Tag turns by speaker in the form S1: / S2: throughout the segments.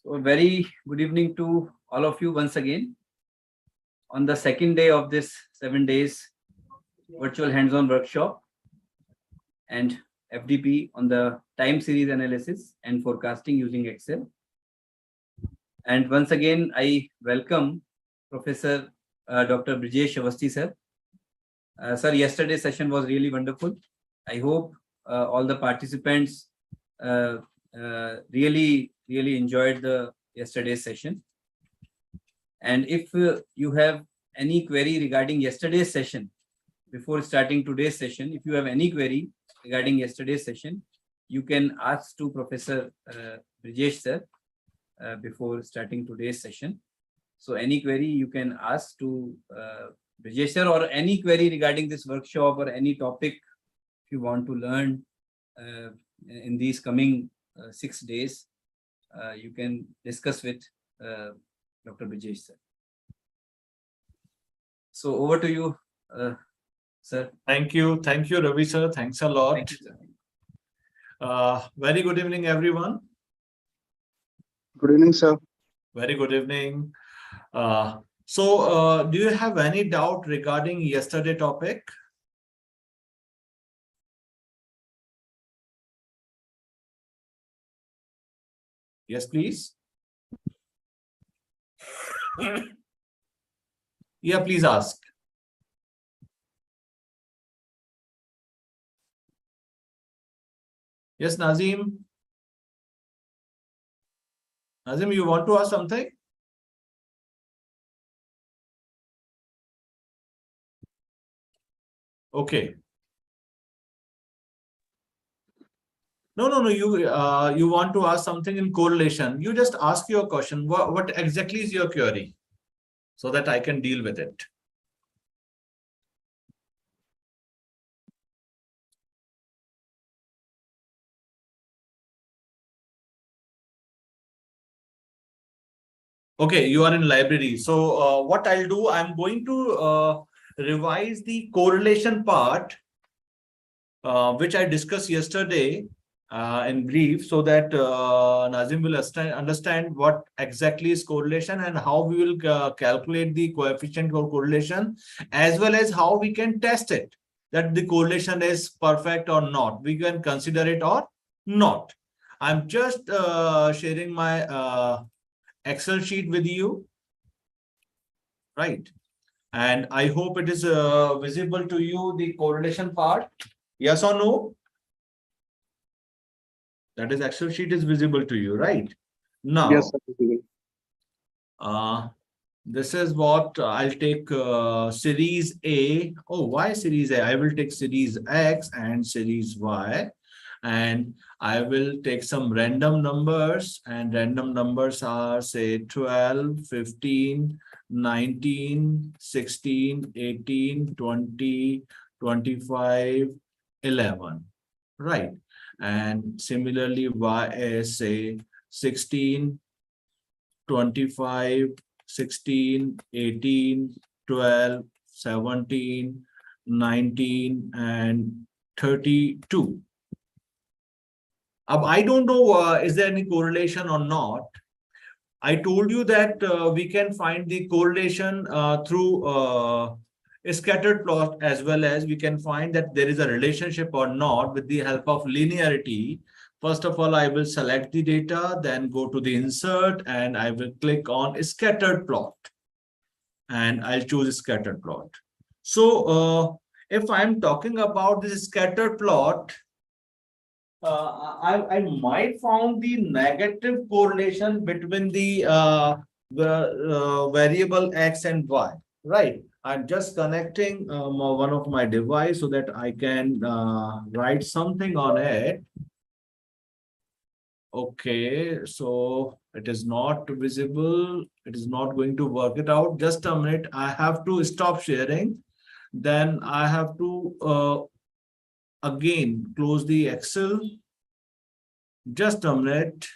S1: So, a very good evening to all of you once again on the second day of this 7 days virtual hands-on workshop and FDP on the time series analysis and forecasting using Excel. And once again, I welcome Professor Dr. Brijesh Awasthi sir. Sir, yesterday's session was really wonderful. I hope all the participants really enjoyed the yesterday's session. And if you have any query regarding yesterday's session, before starting today's session, if you have any query regarding yesterday's session, you can ask to Professor Brijesh sir before starting today's session. So any query you can ask to Brijesh sir, or any query regarding this workshop or any topic if you want to learn in these coming 6 days, you can discuss with Dr. Brijesh sir. So over to you, sir.
S2: Thank you, Ravi sir. Thanks a lot.
S1: Thank you, sir.
S2: Very good evening, everyone.
S3: Good evening, sir.
S2: Very good evening. So, do you have any doubt regarding yesterday's topic? Yes, please. Yeah, please ask. Yes, Nazim. Nazim, you want to ask something? Okay. No. You want to ask something in correlation. You just ask your question. What exactly is your query, so that I can deal with it. Okay, you are in library. So what I'll do, I'm going to revise the correlation part, which I discussed yesterday in brief, so that Nazim will understand what exactly is correlation and how we will calculate the coefficient of correlation, as well as how we can test it, that the correlation is perfect or not. We can consider it or not. I'm just sharing my Excel sheet with you, right? And I hope it is visible to you, the correlation part. Yes or no? That is, Excel sheet is visible to you, right? Now,
S3: Yes, sir.
S2: this is what I'll take series A. Oh, why series A? I will take series X and series Y. And I will take some random numbers, and random numbers are, say, 12, 15, 19, 16, 18, 20, 25, 11, right? And similarly, Y is, say, 16, 25, 16, 18, 12, 17, 19, and 32. I don't know, is there any correlation or not? I told you that we can find the correlation through a scattered plot, as well as we can find that there is a relationship or not with the help of linearity. First of all, I will select the data, then go to the insert, and I will click on scattered plot. And I'll choose scattered plot. So if I'm talking about this scattered plot, I might found the negative correlation between the variable X and Y, right? I'm just connecting one of my device so that I can write something on it. Okay, so it is not visible. It is not going to work it out. Just a minute. I have to stop sharing. Then I have to again close the Excel. Just a minute.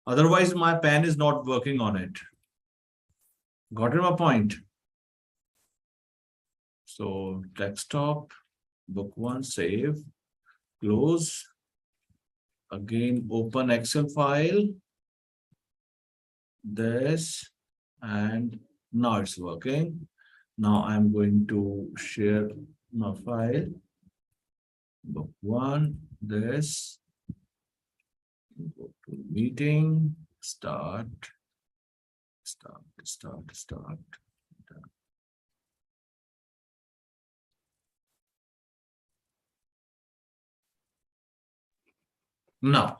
S2: Otherwise, my pen is not working on it. Got my point? So desktop, book one, save, close. again open Excel file, this, and now it's working. Now I'm going to share my file. Book one, this, go to meeting, start. Now,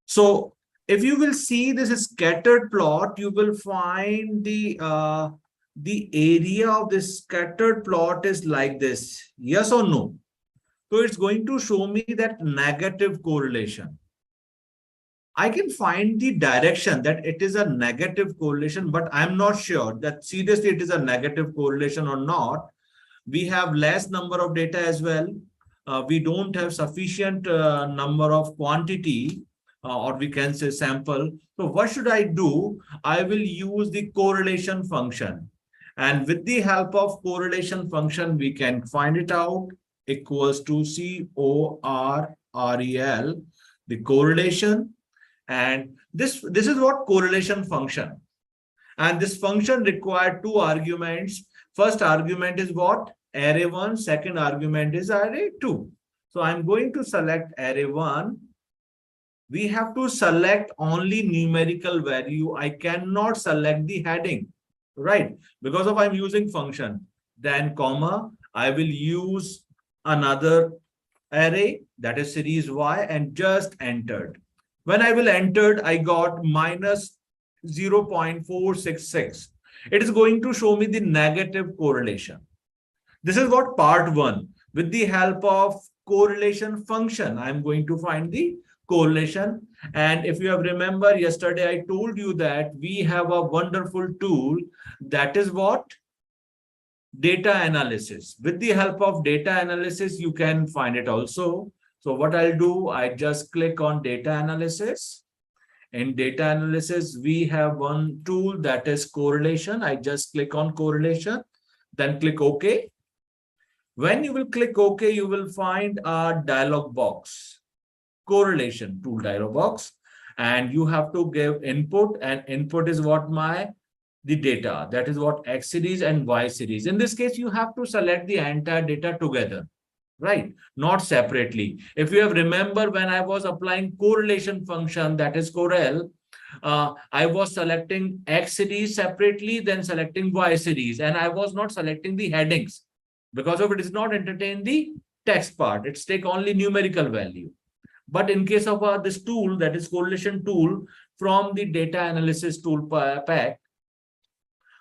S2: so if you will see this scattered plot, you will find the area of this scattered plot is like this. Yes or no? So it's going to show me that negative correlation. I can find the direction that it is a negative correlation, but I'm not sure that seriously it is a negative correlation or not. We have less number of data as well. We don't have sufficient number of quantity, or we can say sample. So what should I do? I will use the correlation function. And with the help of correlation function, we can find it out, equals to CORREL, the correlation. And this is what correlation function. And this function required two arguments. First argument is what? Array 1. Second argument is array 2. So I'm going to select array 1. We have to select only numerical value. I cannot select the heading, right? Because of I'm using function. Then comma, I will use another array, that is series Y, and just entered. When I will entered, I got minus 0.466. It is going to show me the negative correlation. This is what part 1. With the help of correlation function, I'm going to find the correlation. And if you have remember yesterday, I told you that we have a wonderful tool, that is what? Data analysis. With the help of data analysis, you can find it also. So what I'll do, I just click on data analysis. In data analysis, we have one tool, that is correlation. I just click on correlation, then click OK. When you will click OK, you will find a dialog box, correlation tool dialog box, and you have to give input, and input is what? The data, that is what? X series and Y series. In this case, you have to select the entire data together, right? Not separately. If you have remember, when I was applying correlation function, that is correl, I was selecting X series separately, then selecting Y series, and I was not selecting the headings because of it is not entertain the text part. It's take only numerical value. But in case of this tool, that is correlation tool from the data analysis tool pack,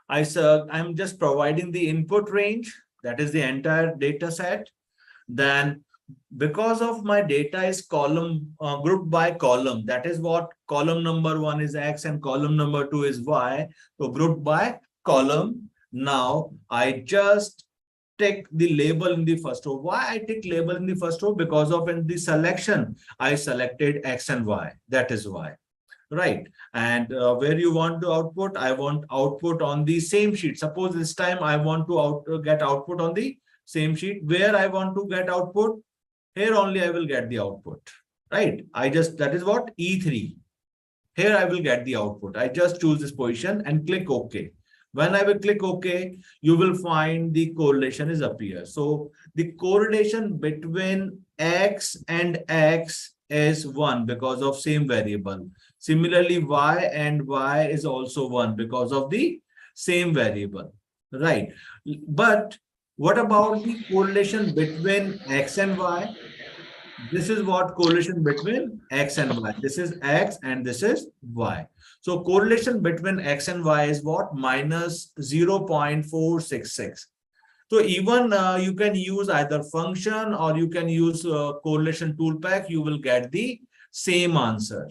S2: I'm just providing the input range, that is the entire data set. Then because of my data is column grouped by column, that is what? Column number 1 is X and column number 2 is Y. So grouped by column. Now I just take the label in the first row. Why I take label in the first row? Because of in the selection, I selected X and Y. That is why. Right. And where you want to output, I want output on the same sheet. Suppose this time I want to get output on the same sheet. Where I want to get output, here only I will get the output, right? That is what? E3. Here I will get the output. I just choose this position and click OK. When I will click OK, you will find the correlation is appear. So the correlation between X and X is 1 because of same variable. Similarly, Y and Y is also 1 because of the same variable, right? But what about the correlation between X and Y? This is what correlation between X and Y. This is X and this is Y. So correlation between X and Y is what? Minus 0.466. So even you can use either function or you can use correlation tool pack. You will get the same answer,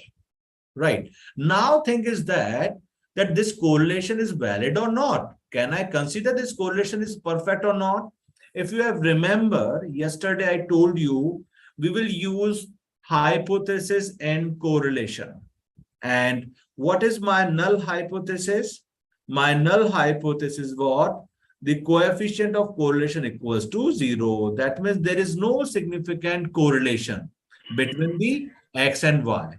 S2: right? Now thing is that this correlation is valid or not. Can I consider this correlation is perfect or not? If you have remember, yesterday I told you we will use hypothesis and correlation. And what is my null hypothesis? My null hypothesis what? The coefficient of correlation equals to 0. That means there is no significant correlation between the X and Y.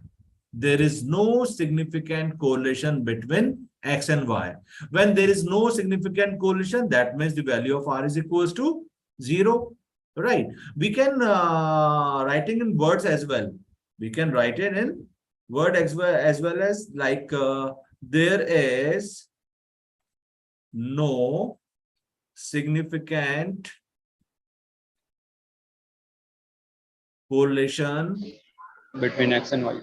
S2: There is no significant correlation between X and Y. When there is no significant correlation, that means the value of R is equals to 0, right? We can writing in words as well. We can write it in word as well as like there is no significant correlation
S3: Between X and Y.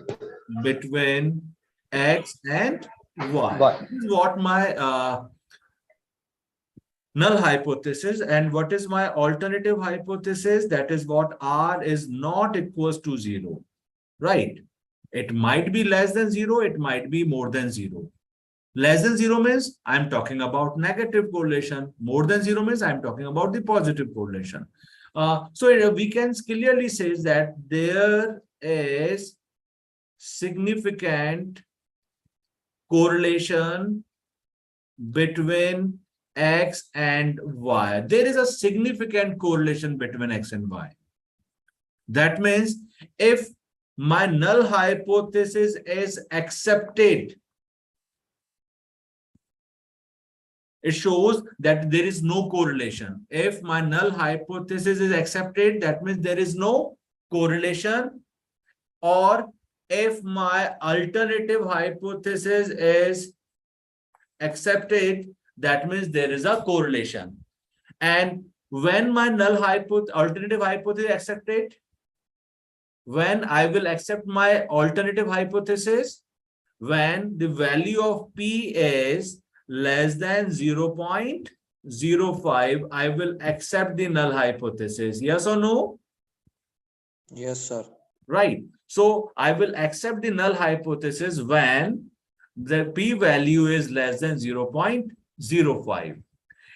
S2: between X and Y.
S3: Y.
S2: This is what my null hypothesis, and what is my alternative hypothesis? That is what R is not equals to 0, right? It might be less than 0, it might be more than 0. Less than 0 means I'm talking about negative correlation. More than 0 means I'm talking about the positive correlation. So we can clearly say that there is significant correlation between X and Y. There is a significant correlation between X and Y. That means if my null hypothesis is accepted, it shows that there is no correlation. If my null hypothesis is accepted, that means there is no correlation. Or if my alternative hypothesis is accepted, that means there is a correlation. And when my alternative hypothesis is accepted, when I will accept my alternative hypothesis, when the value of P is less than 0.05, I will accept the null hypothesis. Yes or no?
S4: Yes, sir.
S2: Right. So I will accept the null hypothesis when the P value is less than 0.05.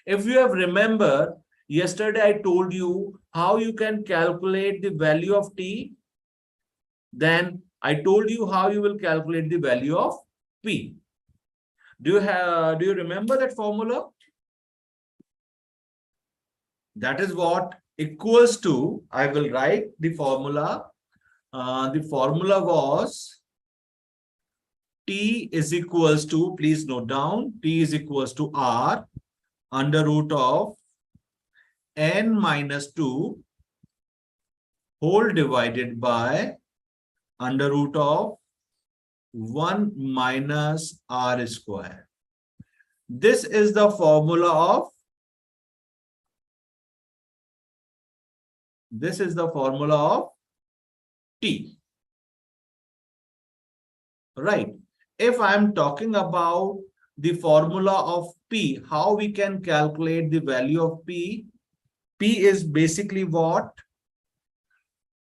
S2: If you have remember, yesterday I told you how you can calculate the value of T. Then I told you how you will calculate the value of P. Do you remember that formula? That is what equals to, I will write the formula. The formula was T is equals to, please note down, T is equals to R under root of N minus 2 whole divided by under root of 1 minus R square. This is the formula of T. Right. If I'm talking about the formula of P, how we can calculate the value of P? P is basically what?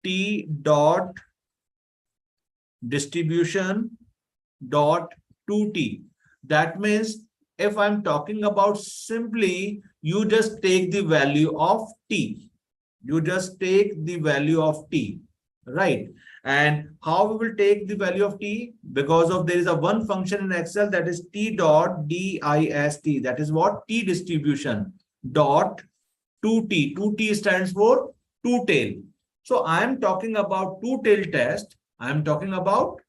S2: T dot distribution dot 2T. That means if I'm talking about simply, you just take the value of T. You just take the value of T, right? And how we will take the value of T? Because of there is a one function in Excel that is T dot dist. That is what? T distribution dot 2T. 2T stands for two tail. So I am talking about two tail test. I am talking about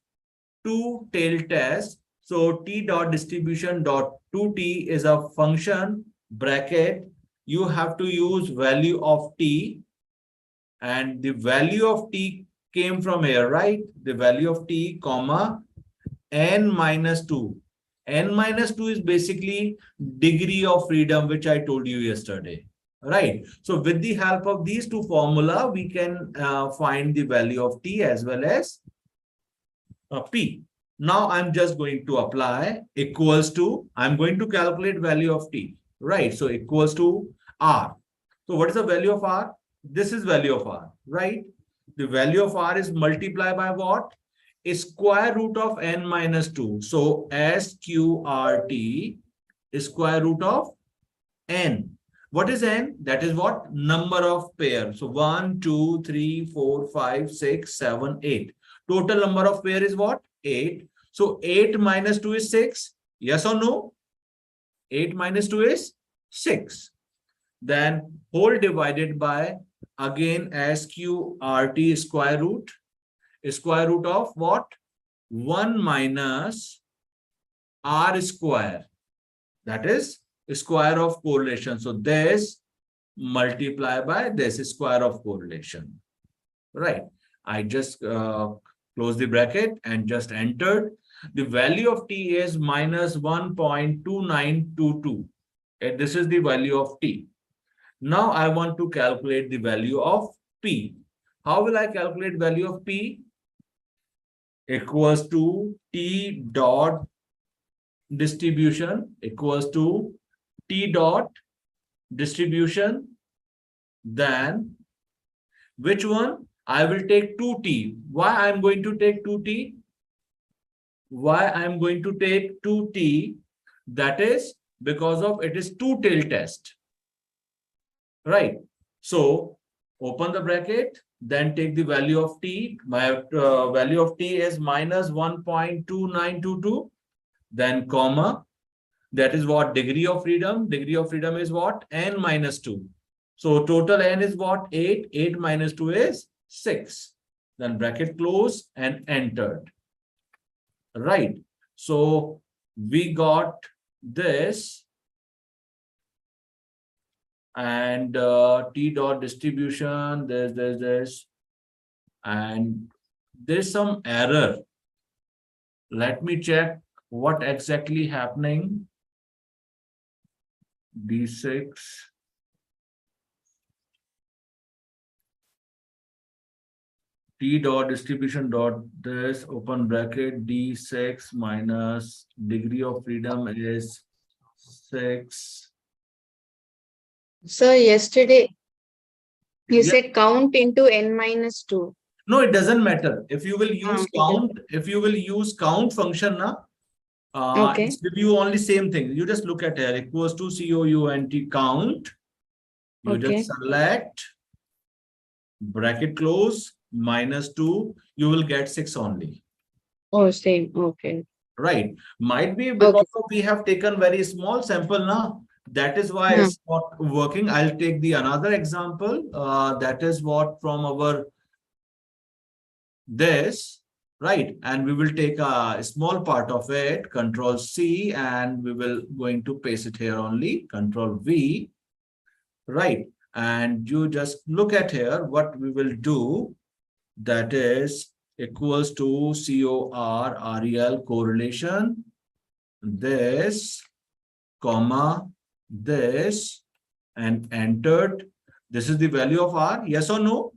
S2: two tail test. So T dot distribution dot 2T is a function bracket. You have to use value of T, and the value of T came from here, right? The value of T comma N minus 2. N minus 2 is basically degree of freedom, which I told you yesterday, right? So with the help of these two formula, we can find the value of T as well as P. Now I'm just going to apply equals to, I'm going to calculate value of T, right? So equals to R. So what is the value of R? This is value of R, right? The value of R is multiplied by what? A square root of N minus 2. So SQRT is square root of N. What is N? That is what? Number of pair. So 1, 2, 3, 4, 5, 6, 7, 8. Total number of pair is what? 8. So 8 minus 2 is 6. Yes or no? 8 minus 2 is 6. Then whole divided by again SQRT square root. square root of what? 1 minus r square. That is square of correlation. So this multiply by this square of correlation. Right. I just close the bracket and just entered. The value of t is minus 1.2922. And this is the value of t. Now I want to calculate the value of p. How will I calculate value of p? Equals to t dot distribution equals to t dot distribution. Then which one? I will take 2t. Why I am going to take 2t? Why I am going to take 2t? That is because of it is two-tail test. Right. So open the bracket, then take the value of t. My value of t is minus 1.2922. Then comma. That is what? Degree of freedom. Degree of freedom is what? N minus 2. So total n is what? 8. 8 minus 2 is 6. Then bracket close and entered. Right. So we got this. And t dot distribution, there's and there's some error. Let me check what exactly happening. D6. T dot distribution dot this open bracket D6 minus degree of freedom is 6.
S5: So yesterday you
S2: Yeah.
S5: said count into n minus 2.
S2: No, it doesn't matter. If you will use
S5: Okay.
S2: count, if you will use count function,
S5: Okay.
S2: it's give you only same thing. You just look at here equals to count count. You
S5: Okay.
S2: just select bracket close minus 2. You will get 6 only.
S5: Oh, same. Okay.
S2: Right. Might be because we have taken very small sample now. That is why it's not working. I'll take the another example. That is what from our this, right? And we will take a small part of it, Control C, and we will going to paste it here only, Control V, right? And you just look at here what we will do. That is equals to COR-REL correlation, this, comma, this, and entered. This is the value of R, yes or no?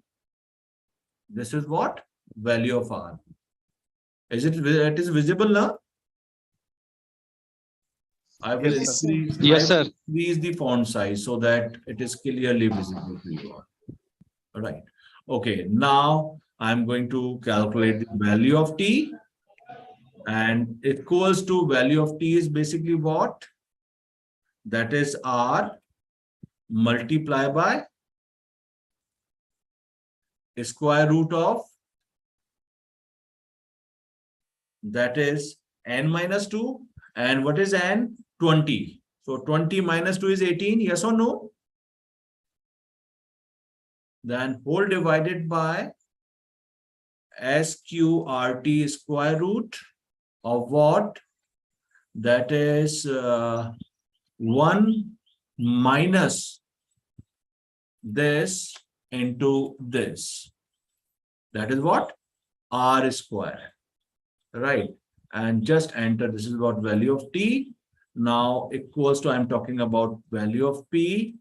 S2: This is what? Value of R. Is it visible now? I will
S3: Yes, sir.
S2: increase,
S3: Yes,
S2: I will
S3: sir.
S2: increase the font size so that it is clearly visible to you all. Right. Okay. Now I'm going to calculate the value of t, and equals to value of t is basically what? That is R multiply by square root of that is n minus 2. And what is n? 20. So 20 minus 2 is 18. Yes or no? Then whole divided by SQRT square root of what? That is 1 minus this into this. That is what? R square. Right. And just enter. This is what value of t. Now equals to, I'm talking about value of p.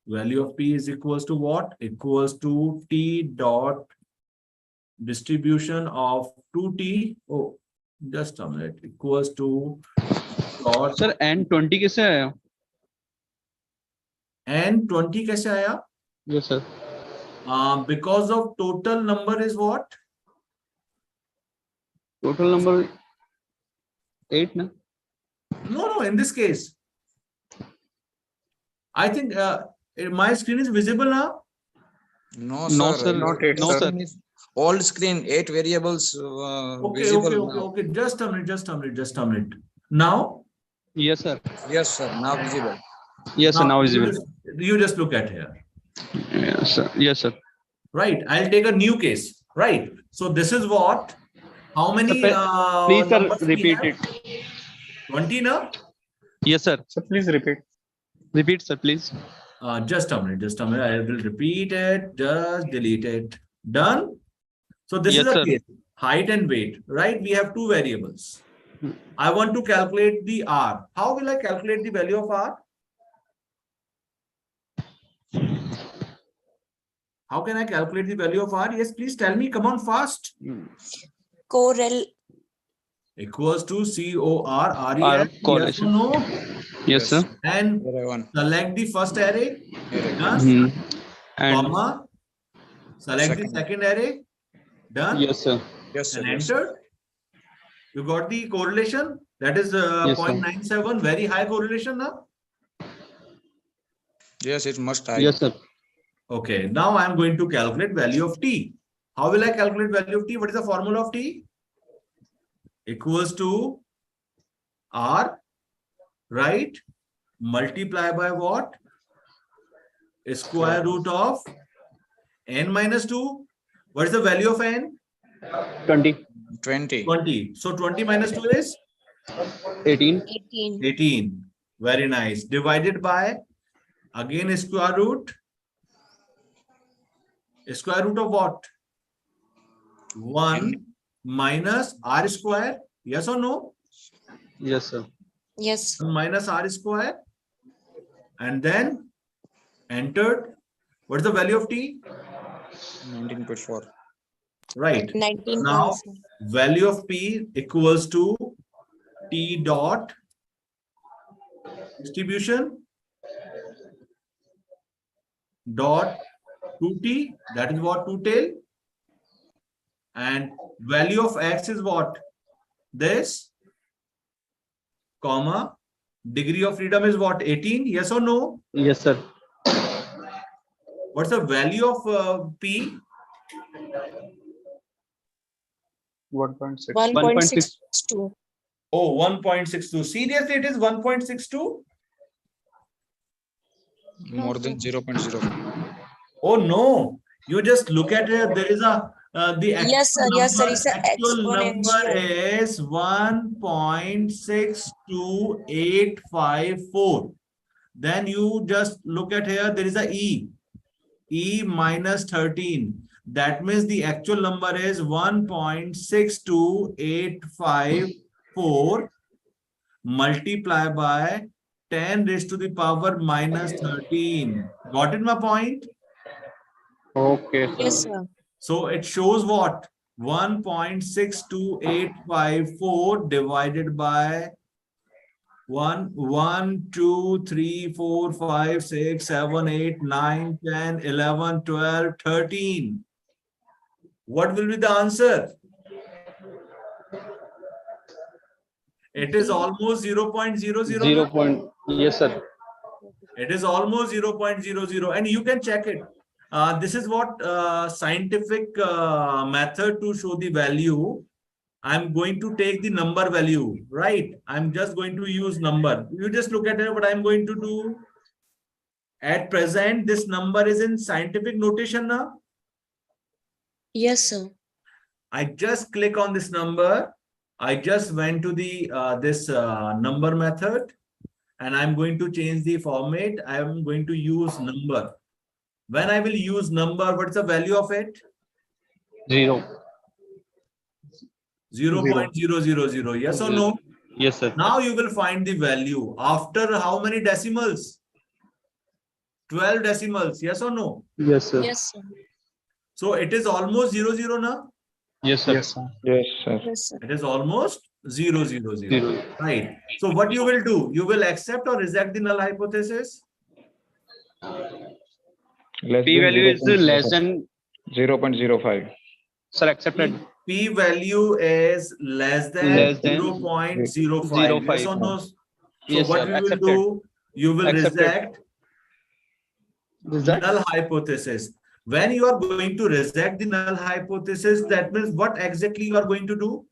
S2: Value of p is equals to what? Equals to t dot distribution of 2t. Oh, just a minute. Equals to dot
S3: sir N20 कैसे आया?
S2: n20 कैसे आया?
S3: Yes, sir.
S2: Because of total number is what?
S3: Total number 8 ना?
S2: No, in this case. I think my screen is visible now.
S4: No,
S3: No,
S4: sir.
S3: sir.
S4: Not it,
S3: No,
S4: sir.
S3: sir.
S4: Old screen, 8 variables
S2: Okay,
S4: visible now.
S2: okay. Just a minute. Now?
S3: Yes, sir.
S4: Yes, sir. Now visible.
S3: Yes, sir. Now
S2: you
S3: visible.
S2: you just look at here.
S3: Yes, sir. Yes, sir.
S2: Right. I'll take a new case. Right. So this is what? How many
S3: Please, sir,
S2: numbers we
S3: repeat
S2: have?
S3: it.
S2: 20, no?
S3: Yes, sir.
S6: So please repeat.
S3: Repeat, sir, please.
S2: Just a minute. I will repeat it. Just delete it. Done. So this
S3: Yes,
S2: is a
S3: sir.
S2: case. Height and weight, right? We have two variables. I want to calculate the R. How will I calculate the value of R? How can I calculate the value of R? Yes, please tell me. Come on, fast.
S7: Correl.
S2: Equals to COR
S3: R
S2: Yes or
S3: correlation.
S2: no?
S3: Yes, sir.
S2: And
S4: Array 1.
S2: select the first array.
S4: Array
S2: Done.
S3: Hmm. And
S2: Comma. Select the
S4: Second.
S2: second array. Done.
S3: yes, sir.
S4: Yes, sir.
S2: And
S4: Yes.
S2: enter. You got the correlation. That is
S3: Yes, sir.
S2: 0.97. Very high correlation now.
S4: Yes, it must high.
S3: Yes, sir.
S2: Okay. Now I am going to calculate value of t. How will I calculate value of t? What is the formula of t? Equals to R, right? Multiply by what? Square root of n minus 2. What is the value of n?
S3: 20,
S4: 20.
S2: 20. So 20 minus 2 is
S3: 18,
S7: 18.
S2: 18. Very nice. Divided by, again, square root. Square root of what? 1 minus r square. Yes or no?
S3: yes, sir.
S7: Yes.
S2: 1 minus r square. And then entered. What is the value of t?
S4: 19.4.
S2: Right.
S7: 19.
S2: Now, value of p equals to t dot distribution dot 2t. That is what 2 tail. And value of x is what? This, comma, degree of freedom is what? 18. Yes or no?
S3: Yes, sir.
S2: What's the value of p?
S6: 1.6.
S7: 1.62.
S2: Oh, 1.62. Seriously, it is 1.62?
S4: More than 0.05.
S2: Oh no, you just look at it. There is a the actual
S7: Yes, sir. Yes, sir. It's an
S2: actual number
S7: exponential.
S2: is 1.62854. Then you just look at here. There is a e minus 13. That means the actual number is 1.62854 multiplied by 10 raised to the power minus 13. Got it, my point?
S3: Okay,
S7: Yes,
S3: sir.
S7: sir.
S2: So it shows what? 1.62854 divided by 1, 2, 3, 4, 5, 6, 7, 8, 9, 10, 11, 12, 13. What will be the answer? It is almost 0.00.
S3: 0 point. Yes, sir.
S2: It is almost 0.00, and you can check it. This is what scientific method to show the value. I'm going to take the number value, right? I'm just going to use number. You just look at it, what I'm going to do. At present, this number is in scientific notation now.
S7: Yes, sir.
S2: I just click on this number. I just went to the this number method, and I'm going to change the format. I'm going to use number. When I will use number, what's the value of it?
S3: 0.
S2: 0.000. Yes or no?
S3: Yes, sir.
S2: Now you will find the value after how many decimals? 12 decimals. Yes or no?
S3: Yes, sir.
S7: Yes, sir.
S2: So it is almost 00 now.
S3: Yes, sir.
S6: Yes, sir.
S7: Yes, sir.
S2: It is almost 000.
S3: 0.
S2: Right. So what you will do? You will accept or reject the null hypothesis?
S3: P value is less than
S6: 0.05.
S3: sir. Accepted.
S2: P value is less than
S3: Less than
S2: 0.05.
S3: 0.05.
S2: Yes or no? So
S3: Yes,
S2: what
S3: sir.
S2: you will
S3: Accepted.
S2: do? You will
S3: Accepted.
S2: reject
S3: Is that?
S2: null hypothesis. When you are going to reject the null hypothesis, that means what exactly you are going to do?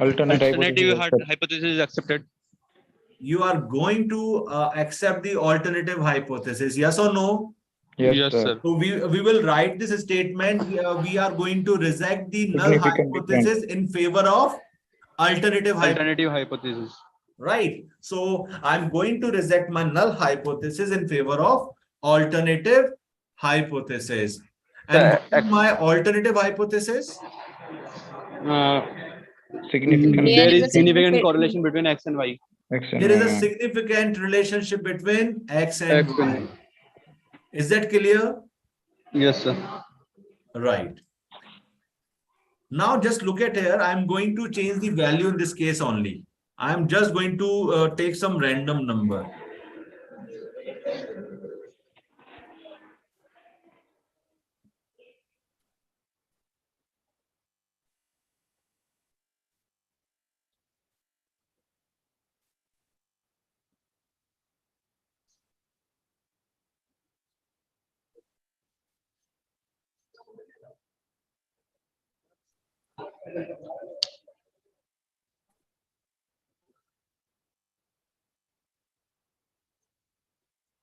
S3: Alternative hypothesis is accepted.
S2: You are going to accept the alternative hypothesis. Yes or no?
S6: Yes, sir.
S2: So we will write this statement. We are going to reject the null
S6: Significant
S2: hypothesis in favor of alternative hypothesis.
S3: Alternative hypothesis.
S2: Right. So I'm going to reject my null hypothesis in favor of alternative hypothesis. And what is my alternative hypothesis?
S6: Significant.
S3: There
S7: is
S3: is
S7: a
S3: significant
S7: significant-
S3: correlation between X and Y.
S6: X and
S2: There is a
S6: Y.
S2: significant relationship between X and
S3: X and
S2: Y. Is that clear?
S3: Yes, sir.
S2: Right. Now just look at here. I'm going to change the value in this case only. I'm just going to take some random number.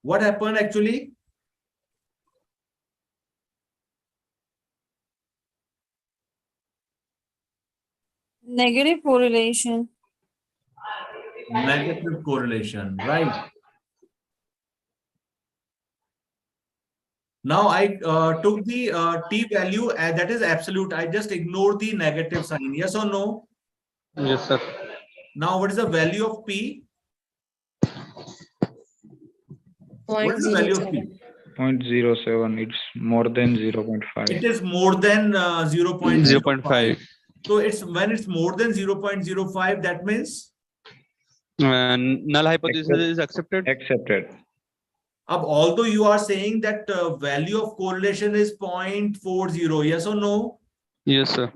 S2: What happened actually?
S7: Negative correlation.
S2: Negative correlation, right? Now I took the t value that is absolute. I just ignored the negative sign. Yes or no?
S3: Yes, sir.
S2: Now what is the value of p? What is the value of p?
S6: 0.07. It's more than 0.5.
S2: It is more than 0.05.
S3: 0.5.
S2: So it's when it's more than 0.05, that means
S3: Null hypothesis is accepted.
S6: Accepted.
S2: although you are saying that value of correlation is 0.40, yes or no?
S3: Yes, sir.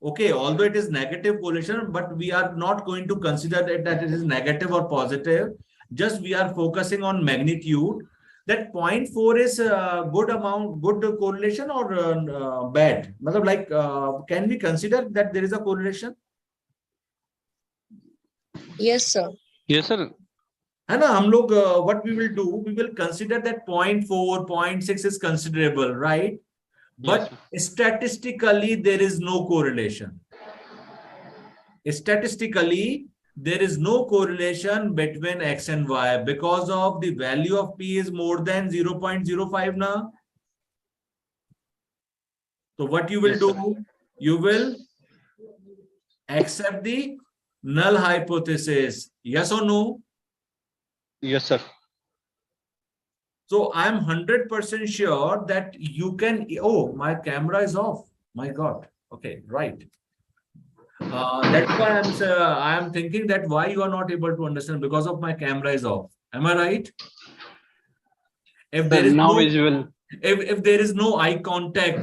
S2: Okay, although it is negative correlation, but we are not going to consider that it is negative or positive. Just we are focusing on magnitude. That 0.4 is good correlation or bad? Like, can we consider that there is a correlation?
S7: Yes, sir.
S3: Yes, sir.
S2: And what we will do, we will consider that 0.4, 0.6 is considerable, right? But statistically, there is no correlation. Statistically, there is no correlation between X and Y because of the value of P is more than 0.05 now. So what you will do, you will accept the null hypothesis. Yes or no?
S3: Yes, sir.
S2: So I'm 100% sure that you can. Oh, my camera is off. My God. Okay, right. That's why I'm thinking that why you are not able to understand because of my camera is off. Am I right? If there is
S3: now
S2: no,
S3: visual.
S2: if there is no eye contact,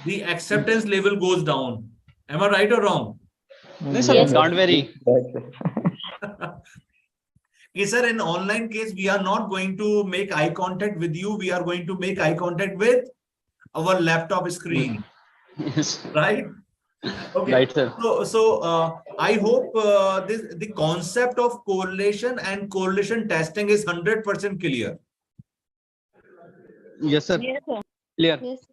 S2: the acceptance level goes down. Am I right or wrong?
S3: No, sir, don't worry.
S2: Okay, sir, in online case, we are not going to make eye contact with you. We are going to make eye contact with our laptop screen.
S3: Yes.
S2: Right? Okay.
S3: Right, sir.
S2: So I hope the concept of correlation and correlation testing is 100% clear.
S3: Yes, sir.
S7: Yes, sir.
S3: Clear.
S7: Yes.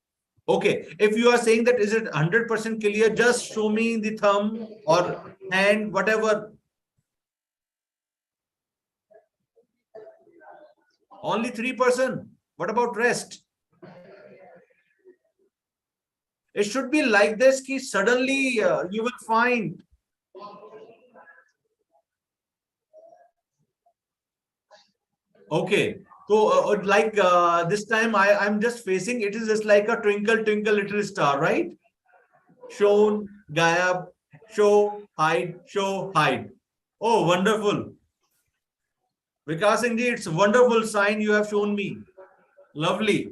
S2: Okay. If you are saying that is it 100% clear, just show me the thumb or hand, whatever. Only 3%. What about rest? It should be like this, ki suddenly you will find. Okay. So this time I'm just facing, it is just like a twinkle, twinkle, little star, right? Shown, gayab, show, hide, show, hide. Oh, wonderful. Vikas, indeed, it's a wonderful sign you have shown me. Lovely.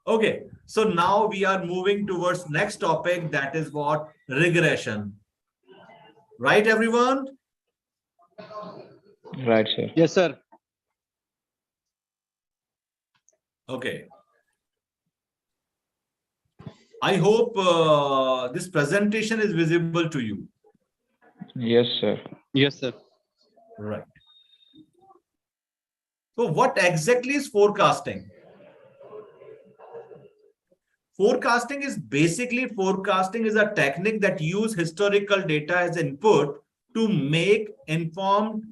S2: Okay, so now we are moving towards next topic, that is what? Regression. Right, everyone?
S6: Right, sir.
S3: Yes, sir.
S2: Okay. I hope this presentation is visible to you.
S6: Yes, sir.
S3: Yes, sir.
S2: Right. So what exactly is forecasting? Forecasting is basically forecasting is a technique that use historical data as input to make informed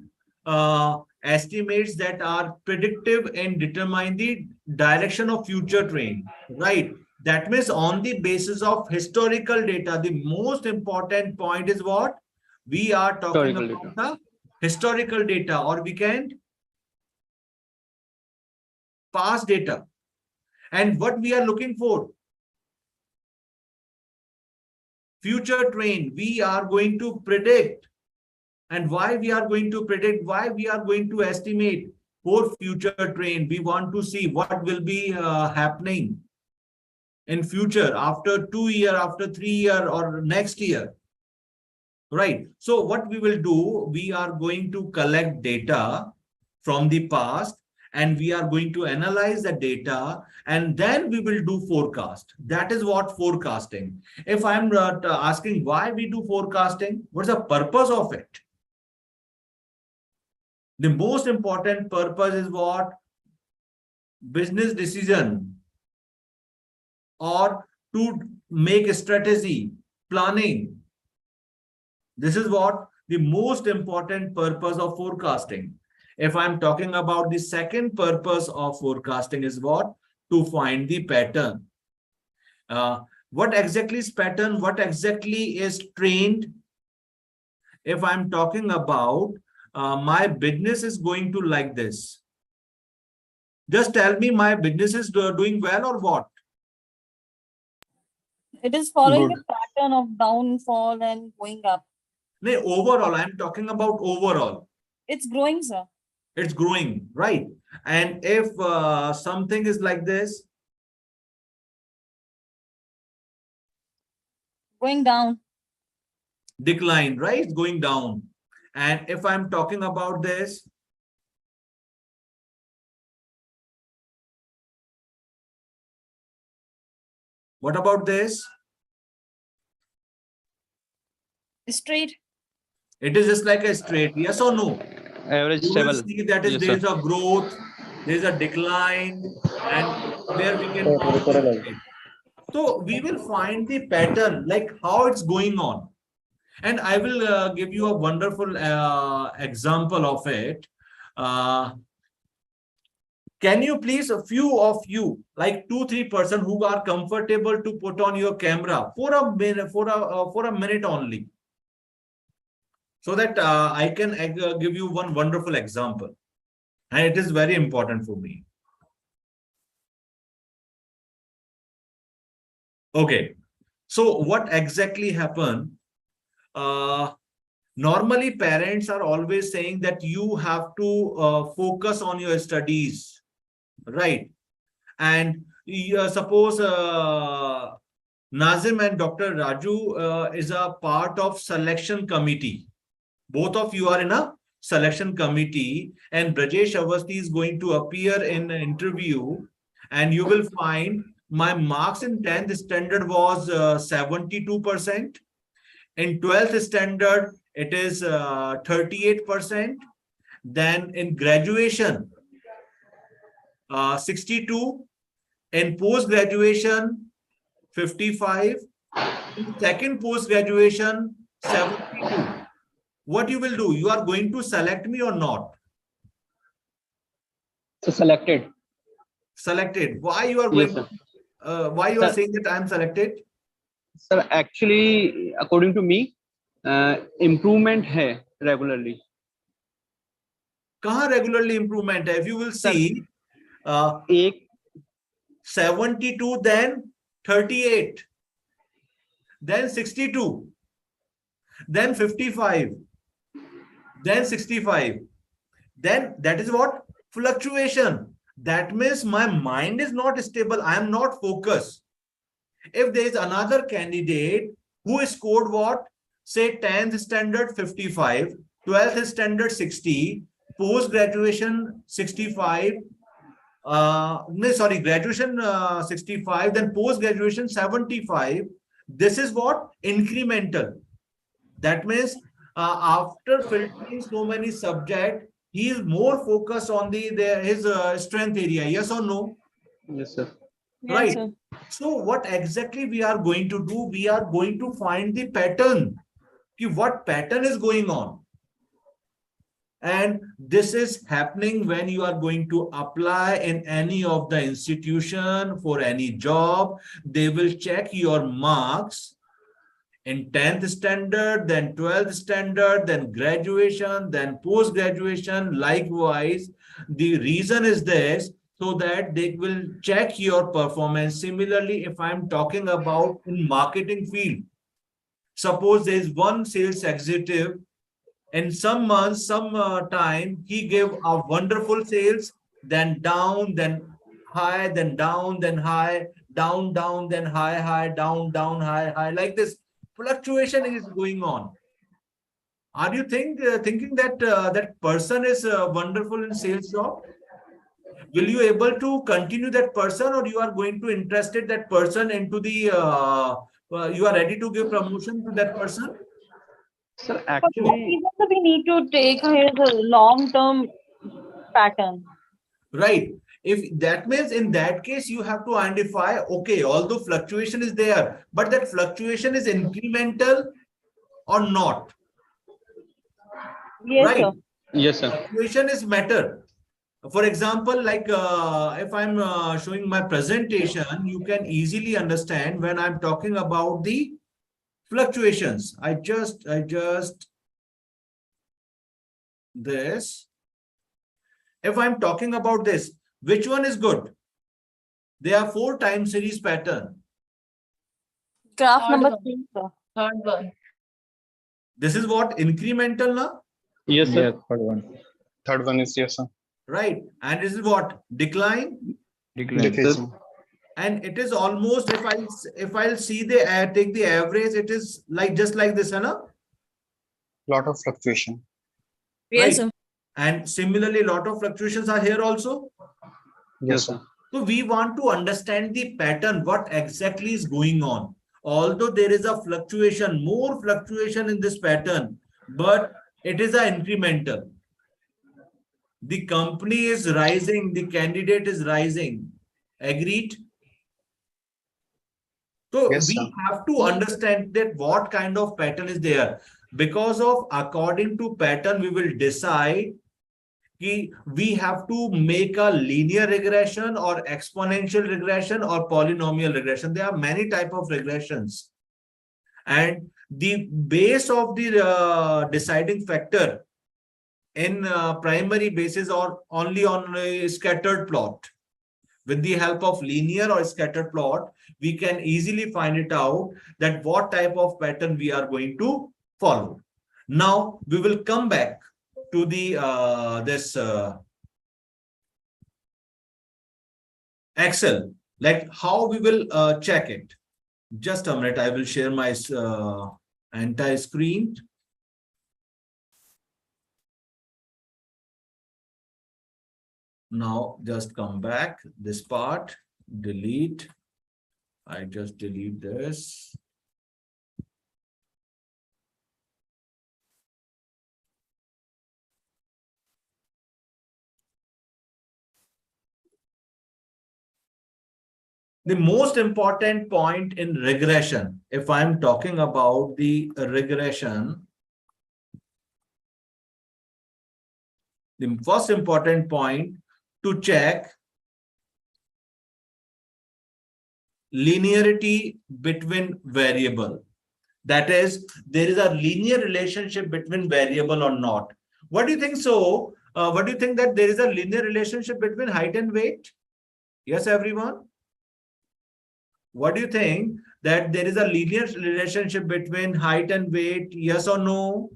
S2: estimates that are predictive and determine the direction of future trend, right? That means on the basis of historical data, the most important point is what? We are talking
S3: Historical
S2: about the historical data, or we can past data. And what we are looking for? Future trend. We are going to predict. And why we are going to predict, why we are going to estimate for future trend. We want to see what will be happening in future after 2 years, after 3 years, or next year. Right. So what we will do, we are going to collect data from the past, and we are going to analyze the data, and then we will do forecast. That is what forecasting. If I'm asking why we do forecasting, what's the purpose of it? The most important purpose is what? Business decision, or to make a strategy, planning. This is what the most important purpose of forecasting. If I'm talking about the second purpose of forecasting is what? To find the pattern. What exactly is pattern? What exactly is trend? If I'm talking about my business is going to like this. Just tell me my business is doing well or what?
S7: It is following
S3: Good.
S7: a pattern of downfall and going up.
S2: No, overall, I'm talking about overall.
S7: It's growing, sir.
S2: It's growing, right? And if something is like this,
S7: Going down.
S2: decline, right? It's going down. And if I'm talking about this, what about this?
S7: Straight.
S2: It is just like a straight, yes or no?
S3: Average
S2: You will
S3: stable.
S2: see that is
S3: Yes,
S2: there is
S3: sir.
S2: a growth, there is a decline, and where we can find. So we will find the pattern, like how it's going on. And I will give you a wonderful example of it. Can you please, a few of you, like 2-3 who are comfortable to put on your camera for a minute, for a minute only, so that I can give you one wonderful example, and it is very important for me. Okay, so what exactly happened? Normally, parents are always saying that you have to focus on your studies, right? And suppose Nazim and Dr. Raju is a part of selection committee. Both of you are in a selection committee, and Brajesh Avasti is going to appear in an interview, and you will find my marks in 10th standard was 72%. In 12th standard, it is 38%. Then in graduation, 62. In post-graduation, 55. In second post-graduation, 72. What you will do? You are going to select me or not?
S3: So selected.
S2: Selected. Why you are
S3: Yes,
S2: going?
S3: sir.
S2: Why you are
S3: Sir.
S2: saying that I am selected?
S3: Sir, actually, according to me, improvement hai regularly.
S2: कहाँ regularly improvement है? If you will see,
S3: एक
S2: 72, then 38, then 62, then 55, then 65. Then that is what? Fluctuation. That means my mind is not stable. I am not focused. If there is another candidate who scored what? Say 10th standard 55, 12th standard 60, post-graduation 65, no, sorry, graduation 65, then post-graduation 75. This is what? Incremental. That means after filtering so many subjects, he is more focused on his strength area. Yes or no?
S3: yes, sir.
S7: Yes,
S2: Right.
S7: sir.
S2: So what exactly we are going to do? We are going to find the pattern. What pattern is going on? And this is happening when you are going to apply in any of the institution for any job. They will check your marks in 10th standard, then 12th standard, then graduation, then post-graduation. Likewise, the reason is this, so that they will check your performance. Similarly, if I'm talking about in marketing field, suppose there is one sales executive. In some months, some time, he gave a wonderful sales, then down, then high, then down, then high, down, down, then high, high, down, down, high, high. Like this fluctuation is going on. Are you thinking that that person is wonderful in sales job? Will you able to continue that person, or you are going to interested that person into the you are ready to give promotion to that person?
S3: Sir,
S7: For that
S3: actually,
S7: reason, sir, we need to take here the long-term pattern.
S2: Right. If that means in that case, you have to identify, okay, although fluctuation is there, but that fluctuation is incremental or not.
S7: Yes,
S2: Right.
S7: sir.
S3: yes, sir.
S2: Fluctuation is matter. For example, like if I'm showing my presentation, you can easily understand when I'm talking about the fluctuations. I just this. If I'm talking about this, which one is good? There are 4 time series pattern.
S7: Graph
S8: Third
S7: number
S8: one.
S7: 3, sir.
S8: Third one.
S2: This is what incremental now,
S3: Yes,
S6: Yeah,
S3: sir.
S6: third one.
S4: Third one is yes, sir.
S2: right? And this is what decline.
S6: Decline.
S4: Decreasing.
S2: And it is almost, if I'll see the take the average, it is like just like this, Anna.
S4: Lot of fluctuation.
S7: Yes,
S2: Right.
S7: sir.
S2: And similarly, a lot of fluctuations are here also.
S3: Yes, sir.
S2: So we want to understand the pattern, what exactly is going on. Although there is a fluctuation, more fluctuation in this pattern, but it is a incremental. The company is rising, the candidate is rising. Agreed? So
S4: Yes,
S2: we
S4: sir.
S2: have to understand that what kind of pattern is there. Because of according to pattern, we will decide we have to make a linear regression or exponential regression or polynomial regression. There are many types of regressions. And the base of the deciding factor in primary basis or only on a scattered plot. With the help of linear or scattered plot, we can easily find it out that what type of pattern we are going to follow. Now we will come back to the this Excel, like how we will check it. Just a minute, I will share my entire screen. Now just come back this part, delete. I just delete this. The most important point in regression, if I'm talking about the regression, the first important point to check linearity between variable. That is, there is a linear relationship between variable or not. What do you think so? What do you think that there is a linear relationship between height and weight? Yes, everyone? What do you think that there is a linear relationship between height and weight? Yes or no?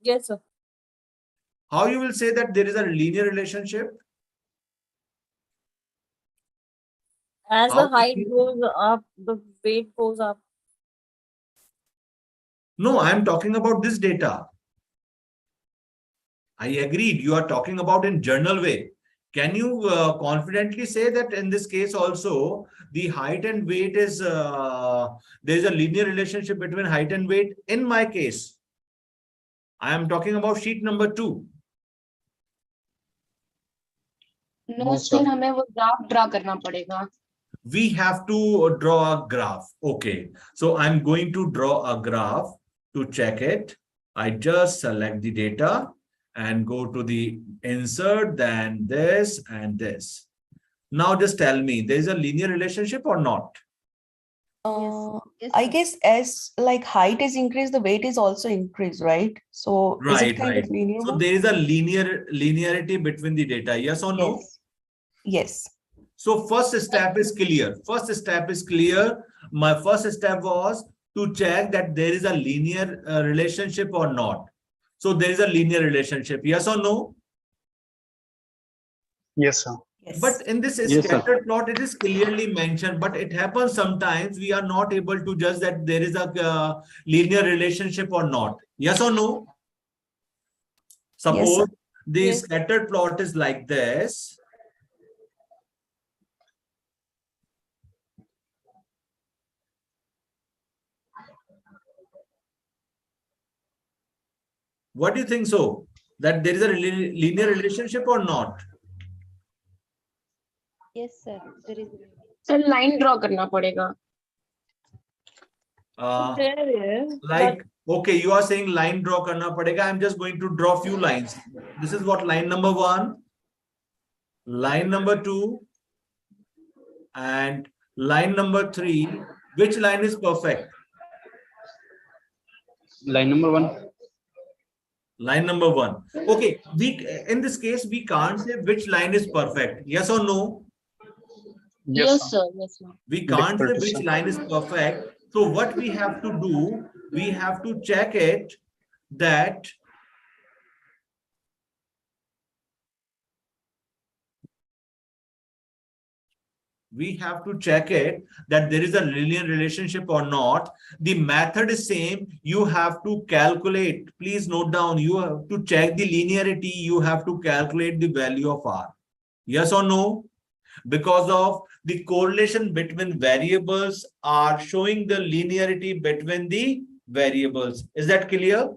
S7: Yes, sir.
S2: How you will say that there is a linear relationship?
S7: As
S2: How
S7: the height
S2: you-
S7: goes up, the weight goes up.
S2: No, I am talking about this data. I agreed. You are talking about in general way. Can you confidently say that in this case also the height and weight is there is a linear relationship between height and weight? In my case, I am talking about sheet number 2.
S4: No,
S5: no
S4: sir.
S5: Sir हमें वो graph draw करना पड़ेगा.
S2: We have to draw a graph. Okay, so I'm going to draw a graph to check it. I just select the data and go to the insert, then this and this. Now just tell me, there is a linear relationship or not?
S8: I guess as like height is increased, the weight is also increased, right? So is it
S2: Right,
S8: kind
S2: right.
S8: of linear
S2: So
S8: one?
S2: there is a linearity between the data, yes or no?
S8: Yes. Yes.
S2: So first step is clear. First step is clear. My first step was to check that there is a linear relationship or not. So there is a linear relationship, yes or no?
S4: Yes, sir.
S8: Yes.
S2: But in this
S3: Yes, sir.
S2: scattered plot, it is clearly mentioned, but it happens sometimes we are not able to judge that there is a linear relationship or not. Yes or no? Suppose the
S7: Yes.
S2: scattered plot is like this. What do you think so? That there is a linear relationship or not?
S9: Yes, sir. There is.
S5: Sir line draw करना पड़ेगा.
S7: There is,
S2: Like, okay, you are saying line draw karna padega. I'm just going to draw few lines. This is what line number 1, line number 2, and line number 3. Which line is perfect?
S3: Line number 1.
S2: Line number 1. Okay, we in this case we can't say which line is perfect. Yes or no?
S4: Yes, sir.
S5: Yes sir.
S2: We can't say
S4: Difficult to
S2: which
S4: say.
S2: line is perfect. So what we have to do, we have to check it that we have to check it that there is a linear relationship or not. The method is same. You have to calculate. Please note down. You have to check the linearity. You have to calculate the value of R. Yes or no? Because of the correlation between variables are showing the linearity between the variables. Is that clear?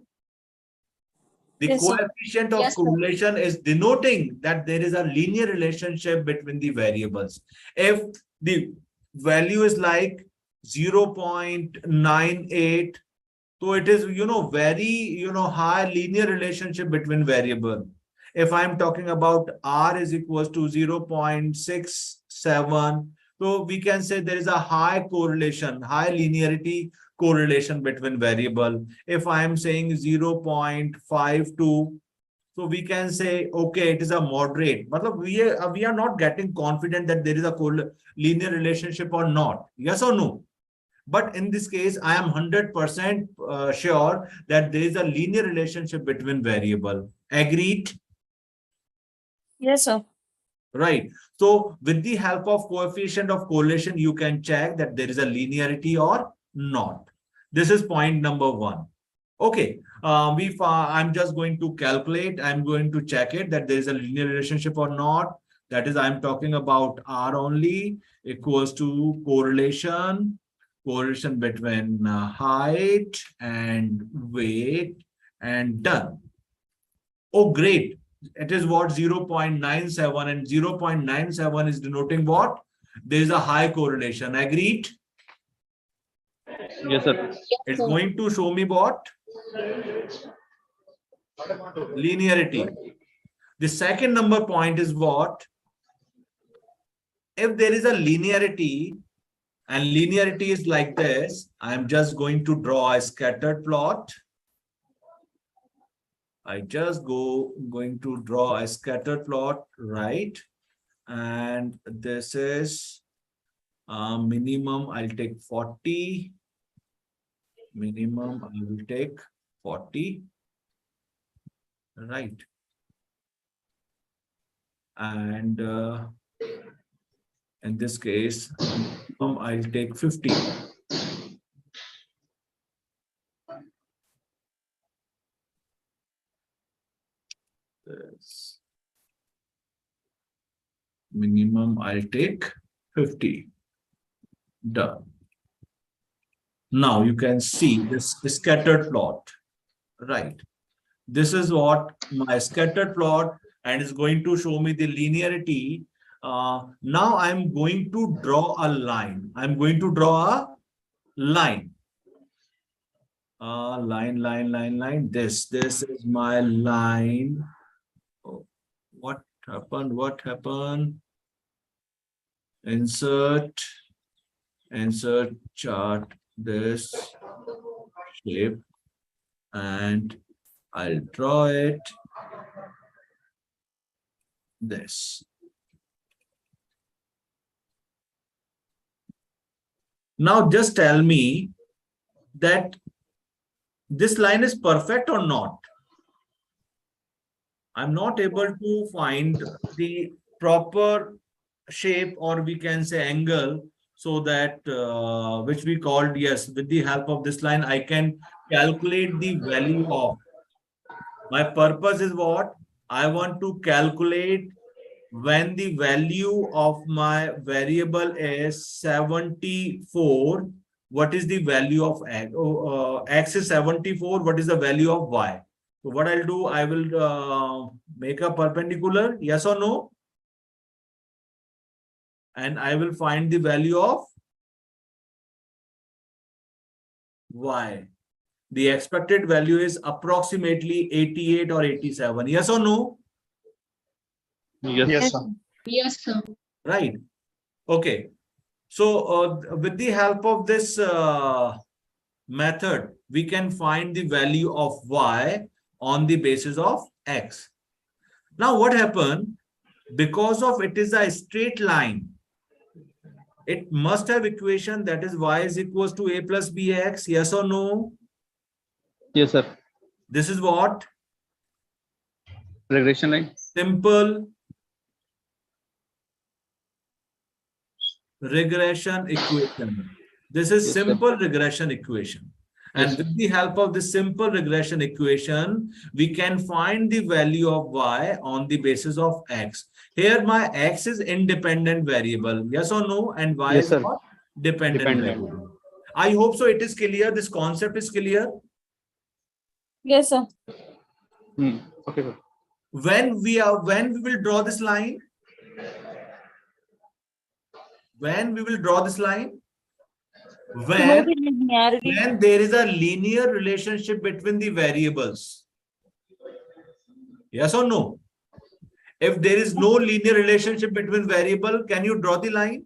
S2: The
S7: Yes, sir.
S2: coefficient of
S5: Yes, sir.
S2: correlation is denoting that there is a linear relationship between the variables. If the value is like 0.98, so it is, very, high linear relationship between variable. If I'm talking about R is equals to 0.67, so we can say there is a high correlation, high linearity correlation between variable. If I am saying 0.52, so we can say, okay, it is a moderate. But we are not getting confident that there is a linear relationship or not. Yes or no? But in this case, I am 100% sure that there is a linear relationship between variable. Agreed?
S7: Yes, sir.
S2: Right. So with the help of coefficient of correlation, you can check that there is a linearity or not. This is point number 1. Okay. I'm just going to calculate. I'm going to check it that there is a linear relationship or not. That is, I'm talking about R only equals to correlation between height and weight, and done. Oh, great. It is what 0.97, and 0.97 is denoting what? There is a high correlation. Agreed?
S3: Yes, sir.
S2: It's going to show me what? Linearity. The second number point is what? If there is a linearity, and linearity is like this, I'm just going to draw a scattered plot. I just going to draw a scattered plot, right? And this is minimum, I'll take 40. Minimum, I will take 40. Right. And in this case, I'll take 50. This minimum I'll take 50. Done. Now you can see this scattered plot, right? This is what my scattered plot. and is going to show me the linearity. Now I'm going to draw a line. I'm going to draw a line. Line. This is my line. Oh, what happened? Insert chart, this shape, and I'll draw it. This. Now just tell me that this line is perfect or not. I'm not able to find the proper shape, or we can say angle, so that which we called, yes, with the help of this line, I can calculate the value of. My purpose is what? I want to calculate when the value of my variable is 74. What is the value of x? X is 74. What is the value of y? So what I'll do, I will make a perpendicular, yes or no? And I will find the value of y. The expected value is approximately 88 or 87. Yes or no?
S3: Yes, sir.
S5: Yes, sir.
S2: Right. Okay. So with the help of this method, we can find the value of y on the basis of x. Now what happened? Because of it is a straight line, it must have equation that is y is equals to a plus bx. Yes or no?
S3: Yes, sir.
S2: This is what?
S3: Regression line.
S2: Simple regression equation. This is
S3: Yes, sir.
S2: simple regression equation. And
S3: Yes,
S2: with the help of this simple regression equation, we can find the value of y on the basis of x. Here my x is independent variable. Yes or no? And y
S3: Yes,
S2: is
S3: sir.
S2: what? Dependent
S3: Dependent.
S2: variable. I hope so it is clear. This concept is clear.
S7: Yes, sir.
S3: Okay, sir.
S2: When we will draw this line? When we will draw this line?
S7: To know
S2: When
S7: the linearity.
S2: when there is a linear relationship between the variables. Yes or no? If there is no linear relationship between variable, can you draw the line?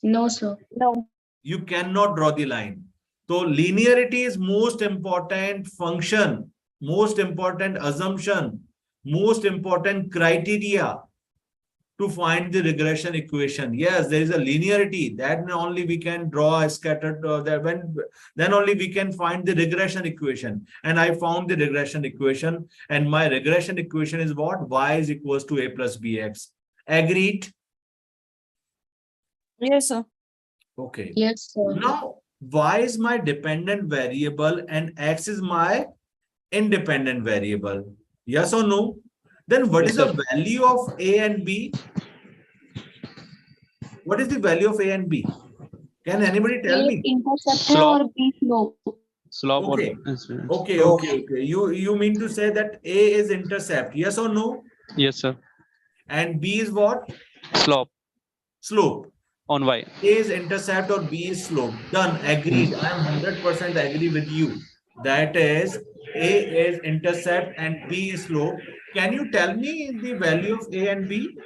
S5: No, sir.
S7: No.
S2: You cannot draw the line. So linearity is most important function, most important assumption, most important criteria to find the regression equation. Yes, there is a linearity. Then only we can draw a scattered. Then only we can find the regression equation. And I found the regression equation. And my regression equation is what? Y is equals to a plus bx. Agreed?
S7: Yes, sir.
S2: Okay.
S5: Yes, sir.
S2: Now, y is my dependent variable and x is my independent variable. Yes or no? Then what
S3: Yes,
S2: is
S3: sir.
S2: the value of a and b? What is the value of a and b? Can anybody tell
S5: A
S2: me?
S5: intercept है
S3: Slope.
S5: और B slope.
S3: Slope or
S2: Okay.
S3: incidence.
S2: Okay. You mean to say that a is intercept? Yes or no?
S3: Yes, sir.
S2: And b is what?
S3: Slope
S2: Slope.
S3: on y.
S2: A is intercept or B is slope. Done. Agreed. I am 100% agree with you. That is, A is intercept and B is slope. Can you tell me the value of A and B?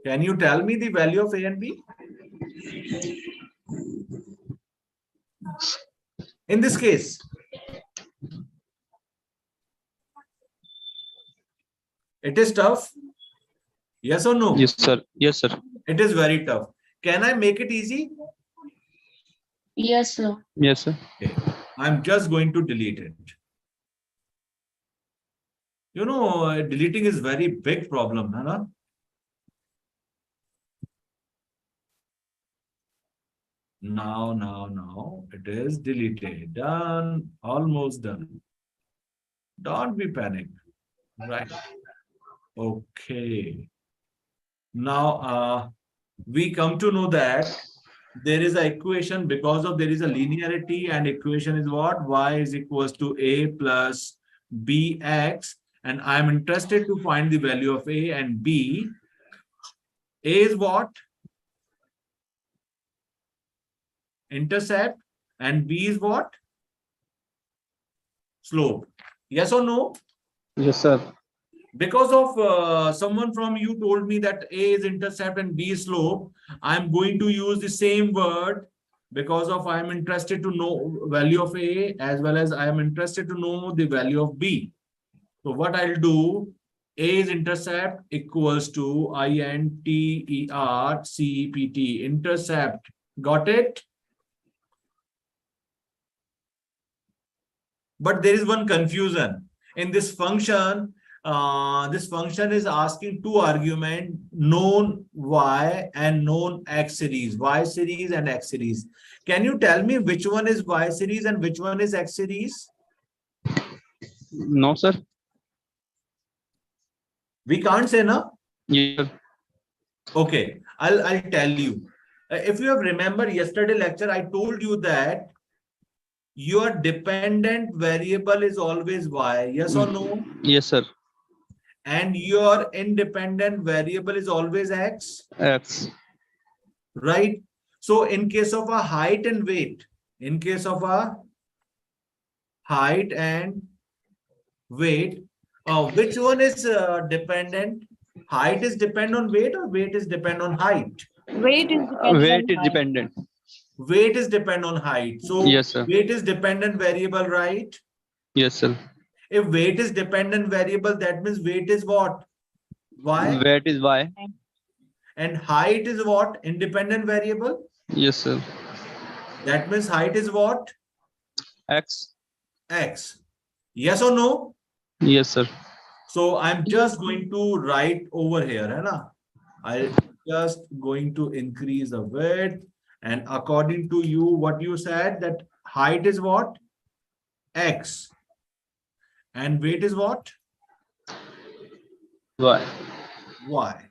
S2: Can you tell me the value of A and B? In this case, it is tough. Yes or no?
S3: Yes, sir. Yes, sir.
S2: It is very tough. Can I make it easy?
S5: Yes, sir.
S3: Yes, sir.
S2: Okay. I'm just going to delete it. You know, deleting is very big problem, huh? Now, it is deleted. Done. Almost done. Don't be panicked. Right. Okay. Now, we come to know that there is an equation because of there is a linearity, and equation is what? Y is equals to a plus bx. and I am interested to find the value of A and B. A is what? Intercept, and B is what? Slope. Yes or no?
S3: Yes, sir.
S2: Because of someone from you told me that A is intercept and B is slope, I'm going to use the same word because of I am interested to know value of A as well as I am interested to know the value of B. So what I'll do, A is intercept equals to intercept. Intercept. Got it? But there is one confusion. In this function is asking two arguments, known Y and known X series, Y series and X series. Can you tell me which one is Y series and which one is X series?
S3: No, sir.
S2: We can't say, no?
S3: Yes, sir.
S2: Okay, I'll tell you. If you have remembered yesterday lecture, I told you that your dependent variable is always Y. Yes or no?
S3: Yes, sir.
S2: And your independent variable is always X.
S3: X.
S2: Right? So in case of a height and weight, in case of a height and weight, which one is dependent? Height is depend on weight or weight is depend on height?
S7: Weight is dependent
S3: Weight
S7: on
S3: is
S7: height.
S3: dependent.
S2: Weight is depend on height. So
S3: Yes, sir.
S2: weight is dependent variable, right?
S3: Yes, sir.
S2: If weight is dependent variable, that means weight is what? Y.
S3: Weight is Y.
S2: And height is what? Independent variable.
S3: Yes, sir.
S2: That means height is what?
S3: X.
S2: X. Yes or no?
S3: Yes, sir.
S2: So I'm just going to write over here. Hai na? I'm just going to increase the width. And according to you, what you said, that height is what? X. And weight is what?
S3: Y.
S2: Y.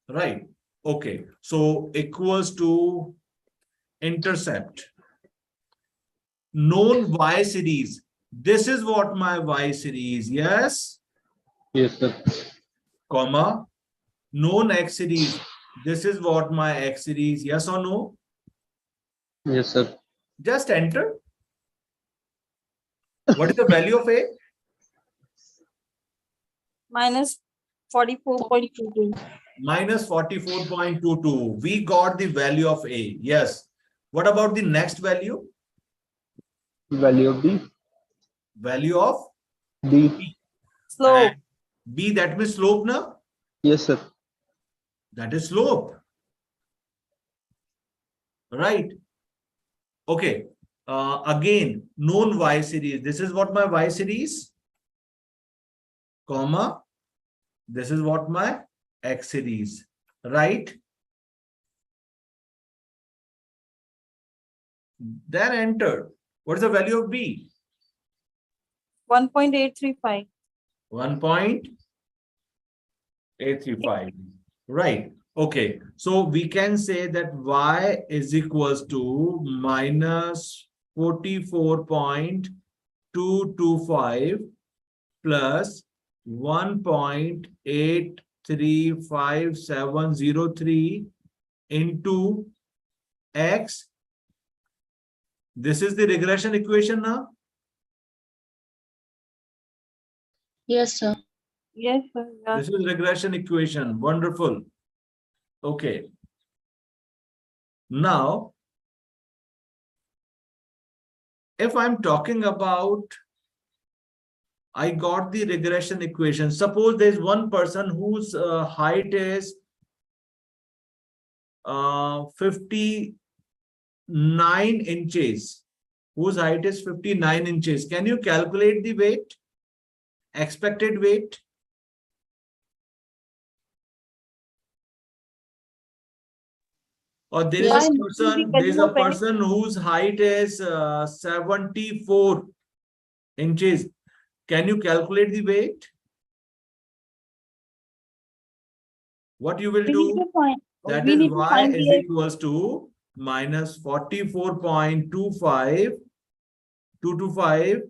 S2: Right. Okay. So equals to intercept. Known Y series. This is what my Y series. Yes.
S3: Yes, sir.
S2: Comma. Known X series. This is what my X series. Yes or no?
S3: Yes, sir.
S2: Just enter. What is the value of A?
S7: Minus 44.22.
S2: Minus 44.22. We got the value of A. Yes. What about the next value?
S3: Value of B.
S2: Value of
S3: B.
S7: Slope.
S2: and B, that means slope, na?
S3: Yes, sir.
S2: That is slope. Right. Okay. Again, known Y series. This is what my Y series, comma. This is what my X series. Right. Then enter. What is the value of B?
S7: 1.835.
S2: 1.835. Right. Okay. So we can say that Y is equals to minus 44.225 plus 1.835703 into X. This is the regression equation now.
S5: Yes, sir.
S7: Yes, sir. Yeah.
S2: This is regression equation. Wonderful. Okay. Now, if I'm talking about, I got the regression equation. Suppose there's one person whose height is 59 inches. Whose height is 59 inches. Can you calculate the weight? Expected weight? Or there is
S5: Yes.
S2: a person, there is a person whose height is 74 inches. Can you calculate the weight? What you will
S7: We need
S2: do?
S7: to find.
S2: That
S7: we
S2: is
S7: need to
S2: Y
S7: find
S2: is
S7: the
S2: equals to minus 44.225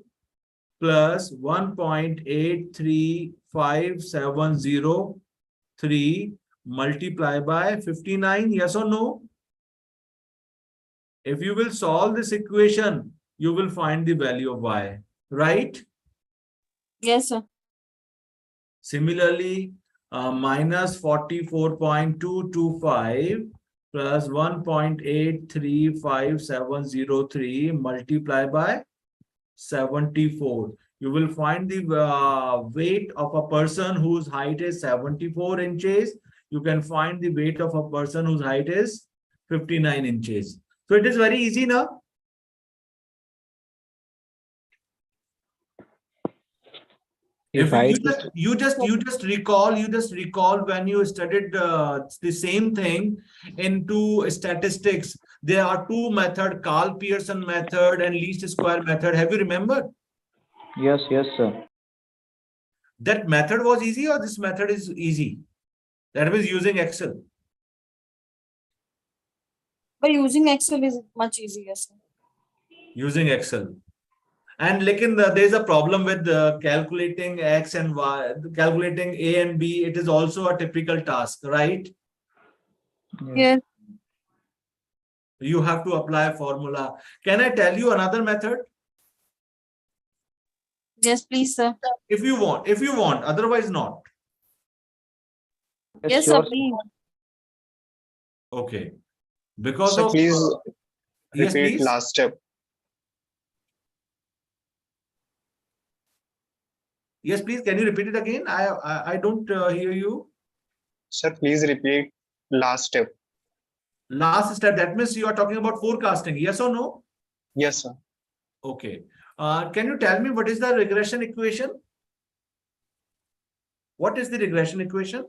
S2: plus 1.835703 multiplied by 59. Yes or no? If you will solve this equation, you will find the value of y, right?
S7: Yes, sir.
S2: Similarly, minus 44.225 plus 1.835703 multiplied by 74. You will find the weight of a person whose height is 74 inches. You can find the weight of a person whose height is 59 inches. So it is very easy now. If you just recall when you studied the same thing into statistics, there are two methods, Carl Pearson method and least square method. Have you remembered?
S6: Yes, sir.
S2: That method was easy or this method is easy? That was using Excel.
S7: But using Excel is much easier, sir.
S2: Using Excel. And there is a problem with calculating X and Y, calculating A and B. It is also a typical task, right?
S7: Yes.
S2: You have to apply a formula. Can I tell you another method?
S7: Yes, please, sir.
S2: If you want, otherwise not.
S7: Yes, sir, please.
S2: Okay. Because
S9: So
S2: of
S9: please
S2: yes,
S9: repeat
S2: please.
S9: last step.
S2: Yes, please. Can you repeat it again? I don't hear you.
S9: Sir, please repeat last step.
S2: Last step. That means you are talking about forecasting. Yes or no?
S9: Yes, sir.
S2: Okay. Can you tell me what is the regression equation? What is the regression equation?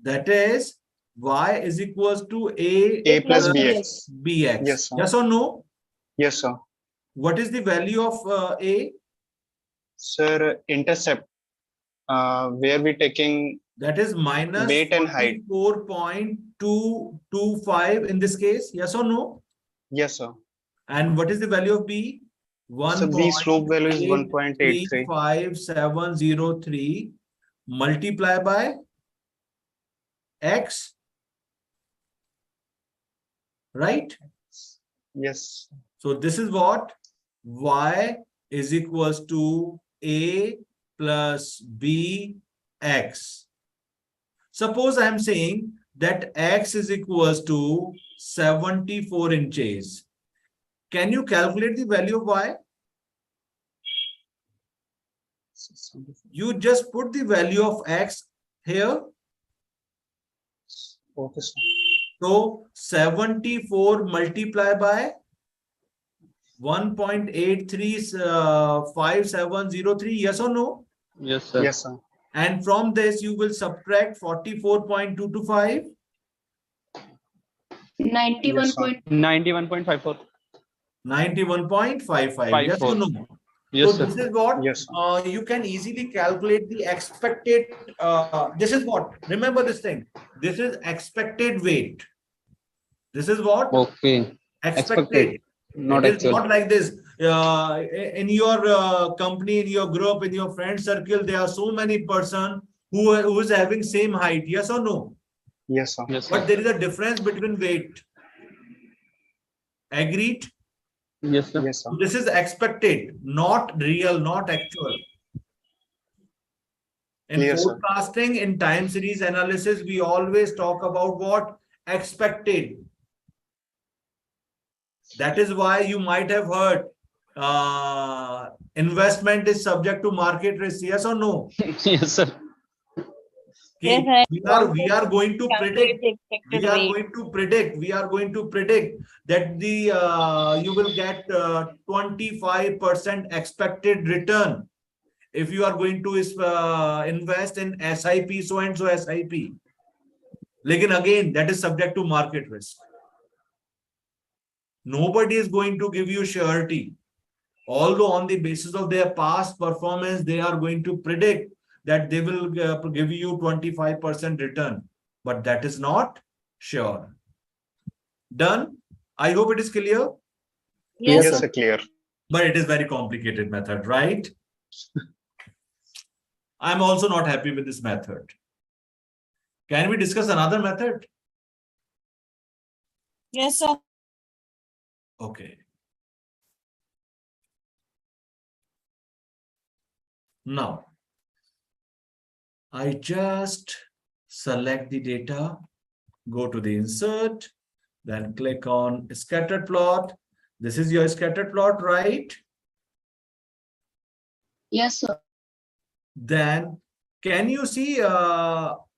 S2: That is y is equals to
S9: A plus bx.
S2: bx.
S9: Yes, sir.
S2: Yes or no?
S9: Yes, sir.
S2: What is the value of a?
S9: Sir, intercept. Where we taking
S2: That is minus
S9: weight and height.
S2: 44.225 in this case. Yes or no?
S9: Yes, sir.
S2: And what is the value of b?
S9: So the slope value is 1.83.
S2: 1.83703 multiply by x, right?
S9: Yes.
S2: So this is what y is equals to a plus b x. Suppose I am saying that x is equals to 74 inches. Can you calculate the value of y? You just put the value of x here.
S9: Okay, sir.
S2: So 74 multiplied by 1.835703. Yes or no?
S3: Yes, sir.
S9: Yes, sir.
S2: And from this you will subtract 44.225.
S5: 91.
S3: 91.54.
S2: 91.55. Yes or no?
S3: Yes,
S2: So
S3: sir.
S2: this is what
S9: Yes,
S2: you can easily calculate the expected. This is what, remember this thing. This is expected weight. This is what?
S3: Okay.
S2: Expected.
S3: Not
S2: It is
S3: actual.
S2: not like this. In your company, in your group, in your friend circle, there are so many person who is having same height. Yes or no?
S9: Yes, sir.
S3: Yes,
S2: But
S3: sir.
S2: there is a difference between weight. Agreed?
S3: Yes, sir.
S9: Yes, sir.
S2: This is expected, not real, not actual. In
S9: Clear, sir.
S2: forecasting, in time series analysis, we always talk about what? Expected. That is why you might have heard investment is subject to market risk. Yes or no?
S3: Yes, sir.
S7: Yes,
S2: We are going to predict. We are going to predict that the you will get 25% expected return if you are going to invest in SIP, so and so SIP. Lekin again, that is subject to market risk. Nobody is going to give you surety. Although on the basis of their past performance, they are going to predict that they will give you 25% return. But that is not sure. Done? I hope it is clear.
S9: Yes,
S7: Yes,
S9: sir. Clear.
S2: But it is very complicated method, right? I'm also not happy with this method. Can we discuss another method?
S7: Yes, sir.
S2: Okay. Now, I just select the data, go to the insert, then click on scattered plot. This is your scattered plot, right?
S5: Yes, sir.
S2: Then can you see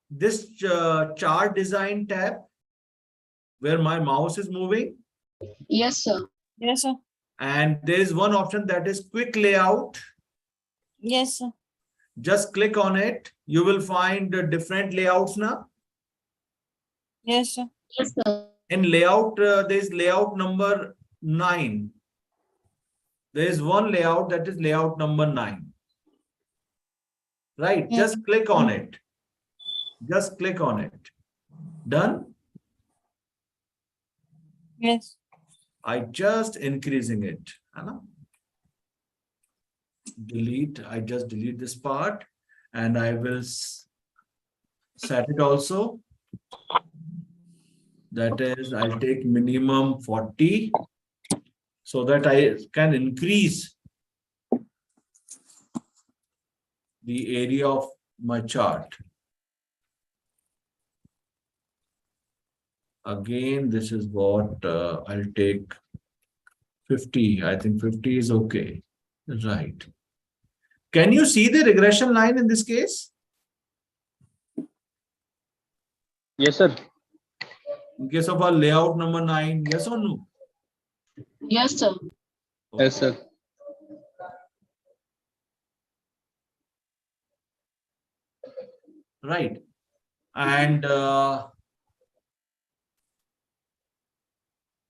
S2: this chart design tab where my mouse is moving?
S5: Yes, sir.
S7: Yes, sir.
S2: And there is one option that is quick layout.
S7: Yes, sir.
S2: Just click on it. You will find different layouts now.
S7: Yes, sir.
S5: Yes, sir.
S2: In layout, there is layout number 9. There is one layout that is layout number 9. Right?
S7: Yeah.
S2: Just click on it. Just click on it. Done?
S7: Yes.
S2: I just increasing it. Delete. I just delete this part and I will set it also. That is, I'll take minimum 40 so that I can increase the area of my chart. Again, this is what I'll take 50. I think 50 is okay. Right. Can you see the regression line in this case?
S3: Yes, sir.
S2: In case of our layout number 9, yes or no?
S5: Yes, sir.
S3: Yes, sir.
S2: Right. And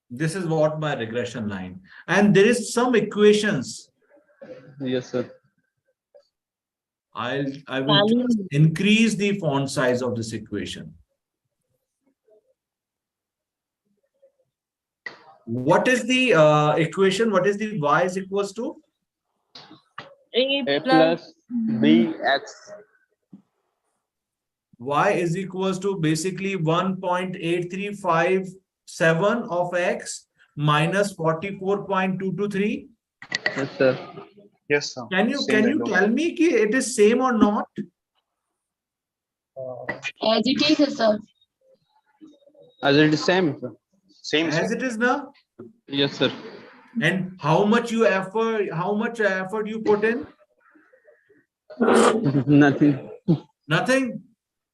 S2: this is what my regression line. And there is some equations.
S3: Yes, sir.
S2: I will just increase the font size of this equation. What is the equation? What is the y is equals to?
S3: A plus bx.
S2: Y is equals to basically 1.8357 of x minus 44.223.
S3: Yes, sir.
S9: Yes, sir.
S2: Can you
S9: Same value.
S2: tell me ki it is same or not?
S5: As it is, sir.
S3: As it is same, sir.
S9: Same,
S2: As
S9: sir.
S2: it is now?
S3: Yes, sir.
S2: And how much effort you put in?
S3: Nothing.
S2: Nothing.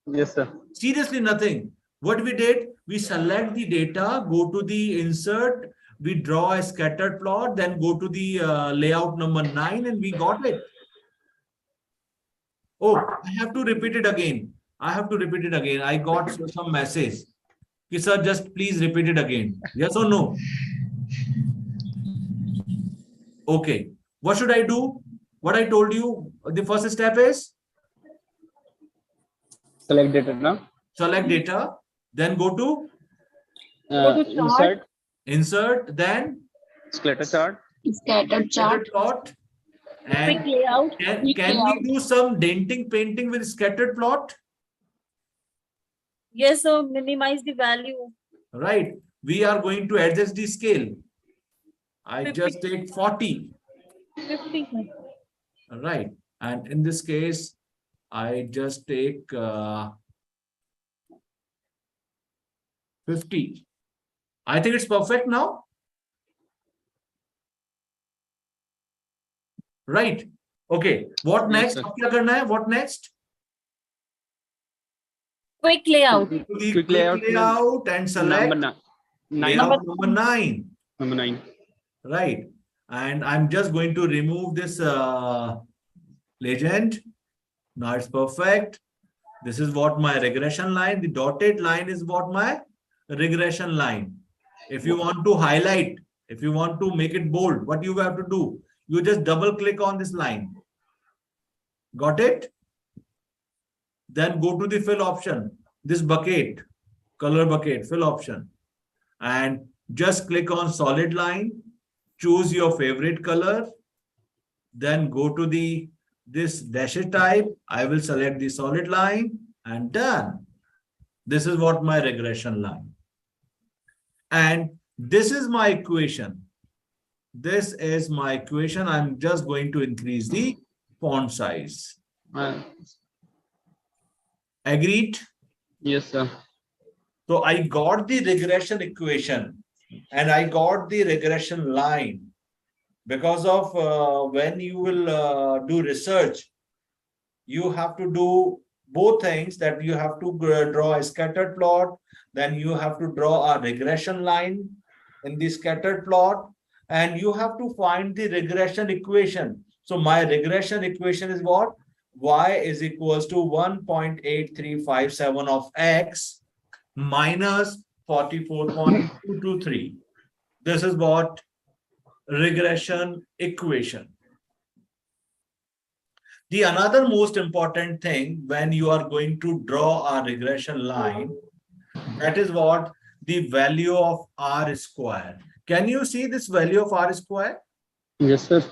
S3: Yes, sir.
S2: Seriously, nothing. What we did, we select the data, go to the insert, we draw a scattered plot, then go to the layout number 9 and we got it. Oh, I have to repeat it again. I got some message. Okay, sir, just please repeat it again. Yes or no? Okay. What should I do? What I told you, the first step is
S3: Select data now.
S2: select data, then go to insert, then
S3: Scatter chart.
S5: Scattered chart.
S2: scattered plot. And
S7: Quick layout.
S2: can we do some denting painting with scattered plot?
S7: Yes, sir. Minimize the value.
S2: Right. We are going to adjust the scale. I
S7: 50.
S2: just take 40.
S7: 50.
S2: Right. And in this case, I just take 50. I think it's perfect now. Right. Okay. What next?
S3: sir.
S2: अब क्या करना है? What next?
S7: Quick layout.
S2: To the
S3: Quick
S2: quick
S3: layout
S2: layout and select
S3: Number 9.
S2: layout number 9.
S3: Number 9.
S2: Right. And I'm just going to remove this legend. Now it's perfect. This is what my regression line, the dotted line is what my regression line. If you want to highlight, if you want to make it bold, what you have to do? You just double click on this line. Got it? Then go to the fill option, this bucket, color bucket, fill option. And just click on solid line, choose your favorite color, then go to this dashed type. I will select the solid line and done. This is what my regression line. And this is my equation. This is my equation. I'm just going to increase the font size. Agreed?
S3: Yes, sir.
S2: So I got the regression equation and I got the regression line because of when you will do research, you have to do both things, that you have to draw a scattered plot, then you have to draw a regression line in the scattered plot, and you have to find the regression equation. So my regression equation is what? Y is equals to 1.8357 of X minus 44.223. This is what regression equation. The another most important thing when you are going to draw a regression line, that is what? The value of R square. Can you see this value of R square?
S3: Yes, sir.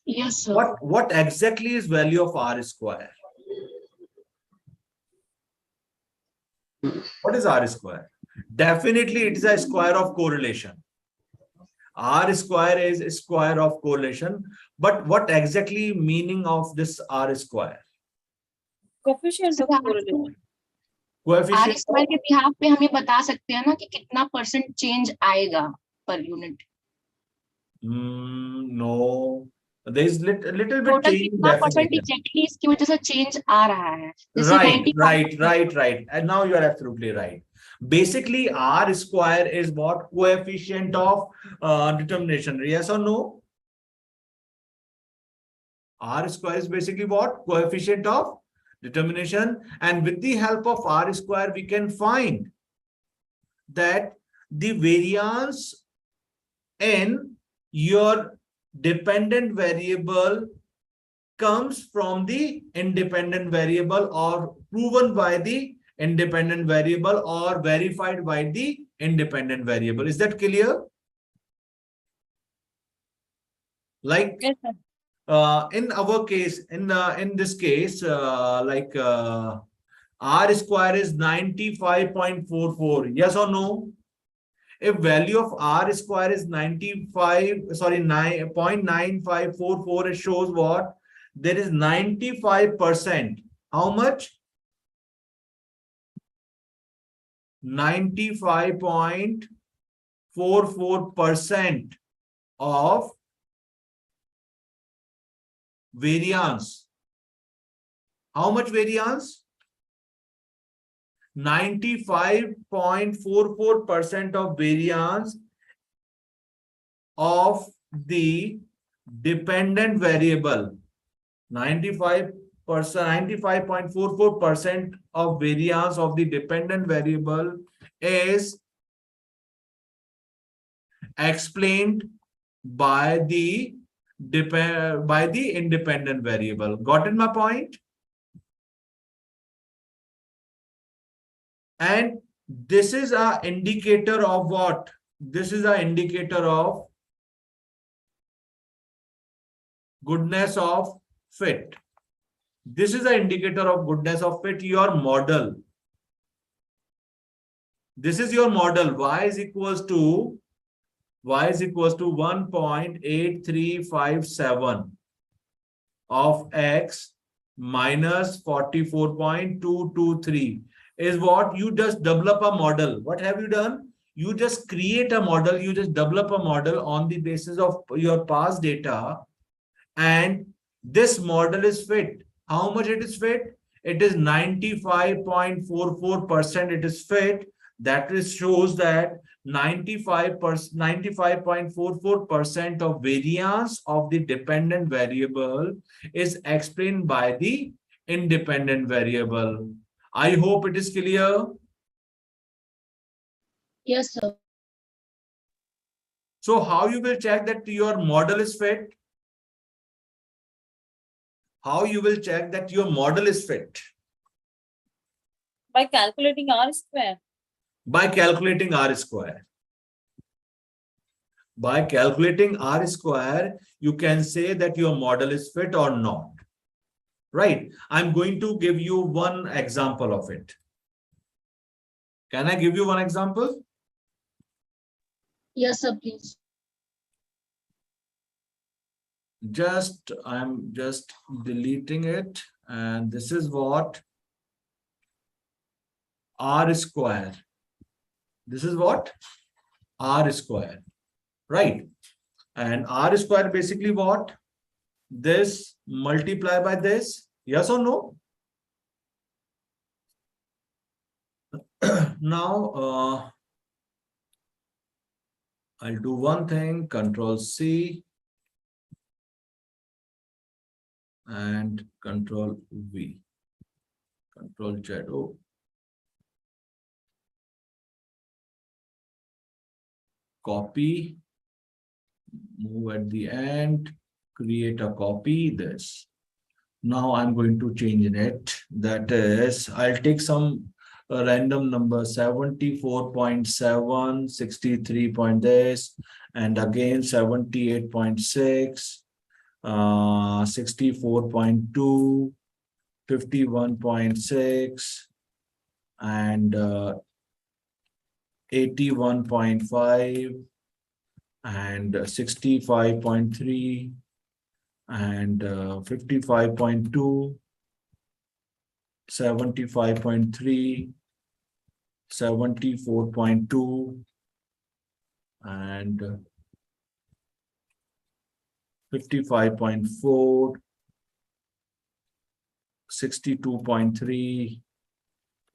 S5: Yes, sir.
S2: What exactly is value of R square? What is R square? Definitely it is a square of correlation. R square is a square of correlation. But what exactly meaning of this R square?
S7: Coefficient of correlation.
S5: R
S2: Coefficient
S5: square के behalf पे हम ये बता सकते हैं ना कि कितना % चेंज आएगा per unit.
S2: no. There is little bit
S5: total
S2: change
S5: कितना %
S2: definition.
S5: एग्जैक्टली इसकी वजह से चेंज आ रहा है. जैसे
S2: Right.
S5: 95
S2: And now you are absolutely right. Basically, R square is what? Coefficient of determination. Yes or no? R square is basically what? Coefficient of determination. And with the help of R square, we can find that the variance in your dependent variable comes from the independent variable or proven by the independent variable or verified by the independent variable. Is that clear? Like
S7: Yes, sir.
S2: in our case, in this case, R square is 95.44. Yes or no? If value of R square is 0.9544, it shows what? There is 95%. How much? 95.44% of variance. How much variance? 95.44% of variance of the dependent variable. 95.44% of variance of the dependent variable is explained by the independent variable. Got it, my point? And this is an indicator of what? This is an indicator of goodness of fit. This is an indicator of goodness of fit, your model. This is your model. Y is equals to 1.8357 of X minus 44.223 is what? You just develop a model. What have you done? You just create a model. You just develop a model on the basis of your past data. And this model is fit. How much it is fit? It is 95.44%. It is fit. That shows that 95.44% of variance of the dependent variable is explained by the independent variable. I hope it is clear.
S5: Yes, sir.
S2: So how you will check that your model is fit? How you will check that your model is fit?
S7: By calculating R square.
S2: By calculating R square. By calculating R square, you can say that your model is fit or not. Right? I'm going to give you one example of it. Can I give you one example?
S5: Yes, sir, please.
S2: I'm just deleting it, and this is what R square. This is what R square, right? And R square basically what? This multiply by this, yes or no? Now, I'll do one thing, Control C and Control V, Control Z. Oh. Copy, move at the end, create a copy, this. Now I'm going to change in it. That is, I'll take some random number, 74.7, 63 point this, and again 78.6, 64.2, 51.6, and 81.5, and 65.3, and 55.2, 75.3, 74.2, and 55.4, 62.3,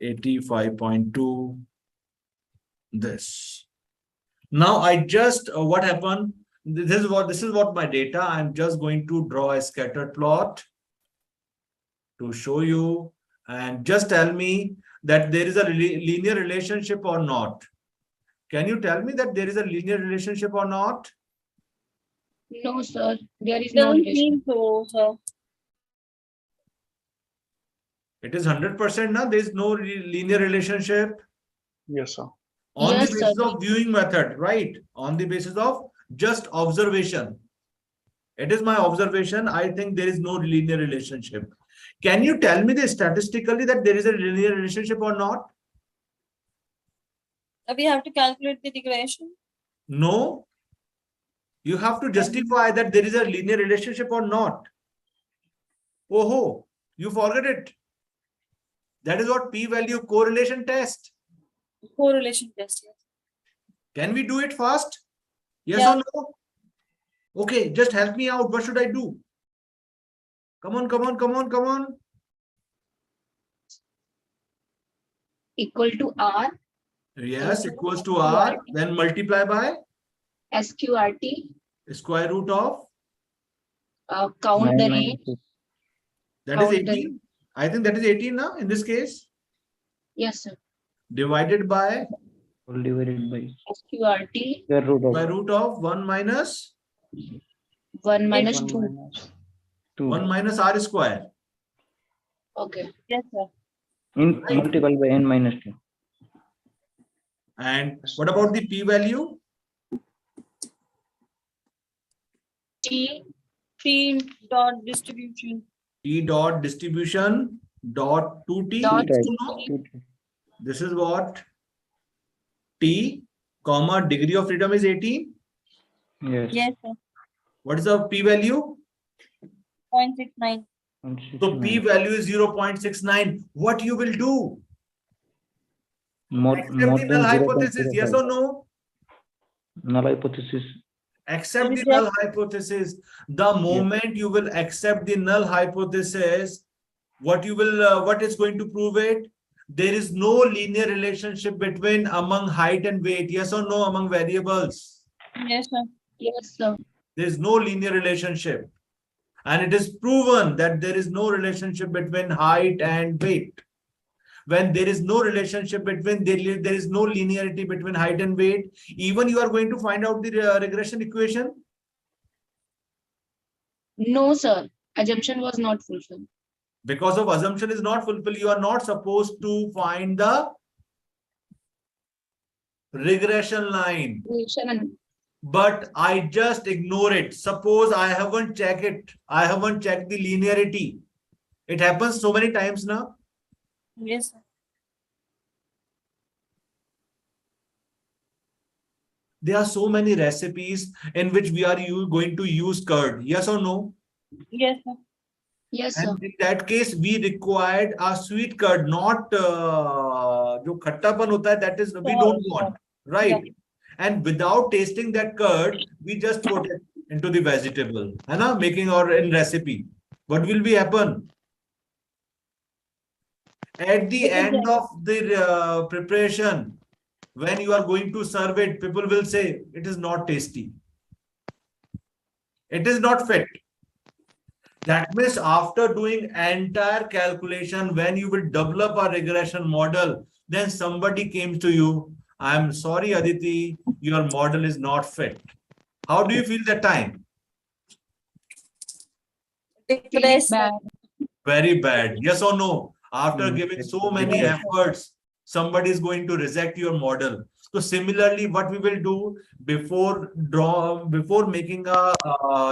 S2: 85.2, this. Now I just what happened? This is what my data. I'm just going to draw a scattered plot to show you, and just tell me that there is a linear relationship or not. Can you tell me that there is a linear relationship or not?
S5: No, sir. There is no
S7: Doesn't
S5: relation.
S7: seem so, sir.
S2: It is 100% now. There is no linear relationship.
S9: Yes, sir.
S2: On
S5: Yes,
S2: the
S5: sir.
S2: basis of viewing method, right? On the basis of just observation. It is my observation. I think there is no linear relationship. Can you tell me this statistically that there is a linear relationship or not?
S7: We have to calculate the regression.
S2: No. You have to justify that there is a linear relationship or not. Oh, you forget it. That is what p-value correlation test.
S7: Correlation test. Yes.
S2: Can we do it fast? Yes
S7: Yeah.
S2: or no? Okay, just help me out. What should I do? Come on, come on, come on, come on.
S5: Equal to R.
S2: Yes, equals to R. Then multiply by
S5: SQRT.
S2: square root of.
S5: Count the range.
S2: That is
S5: Count the
S2: 18. I think that is 18 now in this case.
S5: Yes, sir.
S2: Divided by
S6: Divided by
S5: SQRT.
S2: square root of 1 minus
S5: 1 minus 2.
S2: 1 minus R square.
S5: Okay.
S7: Yes, sir.
S6: in multiple by n minus 2.
S2: And what about the p-value?
S5: T.
S7: T dot distribution.
S2: T dot distribution dot 2t.
S5: Dot
S2: This is what t comma degree of freedom is 18.
S6: Yes.
S7: Yes, sir.
S2: What is the p-value?
S7: 0.69.
S2: So p-value is 0.69. What you will do?
S6: More
S2: Accept the null
S6: than
S2: hypothesis, yes
S6: 0.05.
S2: or no?
S6: Null hypothesis.
S2: Accept the null hypothesis. The moment you will accept the null hypothesis, what is going to prove it? There is no linear relationship between among height and weight, yes or no, among variables.
S7: Yes, sir.
S5: Yes, sir.
S2: There is no linear relationship. And it is proven that there is no relationship between height and weight. When there is no relationship between, there is no linearity between height and weight, even you are going to find out the regression equation.
S5: No, sir. Assumption was not fulfilled.
S2: Because of assumption is not fulfilled, you are not supposed to find the regression line. but I just ignore it. Suppose I haven't checked it. I haven't checked the linearity. It happens so many times now.
S7: Yes, sir.
S2: There are so many recipes in which we are going to use curd. Yes or no?
S7: Yes, sir.
S5: Yes, sir.
S2: And in that case, we required a sweet curd, not जो खट्टापन होता है, that is we don't want, right?
S7: Yeah.
S2: And without tasting that curd, we just put it into the vegetable, है ना? Making or in recipe. What will be happen? At the end of the preparation, when you are going to serve it, people will say it is not tasty. It is not fit. That means after doing entire calculation, when you will develop a regression model, then somebody came to you. I'm sorry, Aditi, your model is not fit. How do you feel that time?
S7: Depressed.
S2: Very bad. Yes or no? After giving so many efforts, somebody is going to reject your model. So similarly, what we will do before making a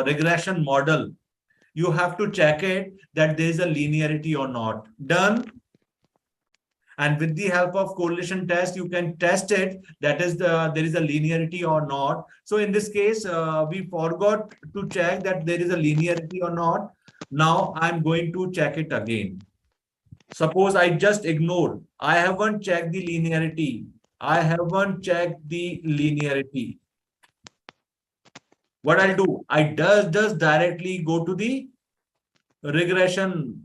S2: regression model, you have to check it that there is a linearity or not. Done. And with the help of correlation test, you can test it that is there is a linearity or not. So in this case, we forgot to check that there is a linearity or not. Now I'm going to check it again. Suppose I just ignored. I haven't checked the linearity. I haven't checked the linearity. What I'll do, I just directly go to the regression.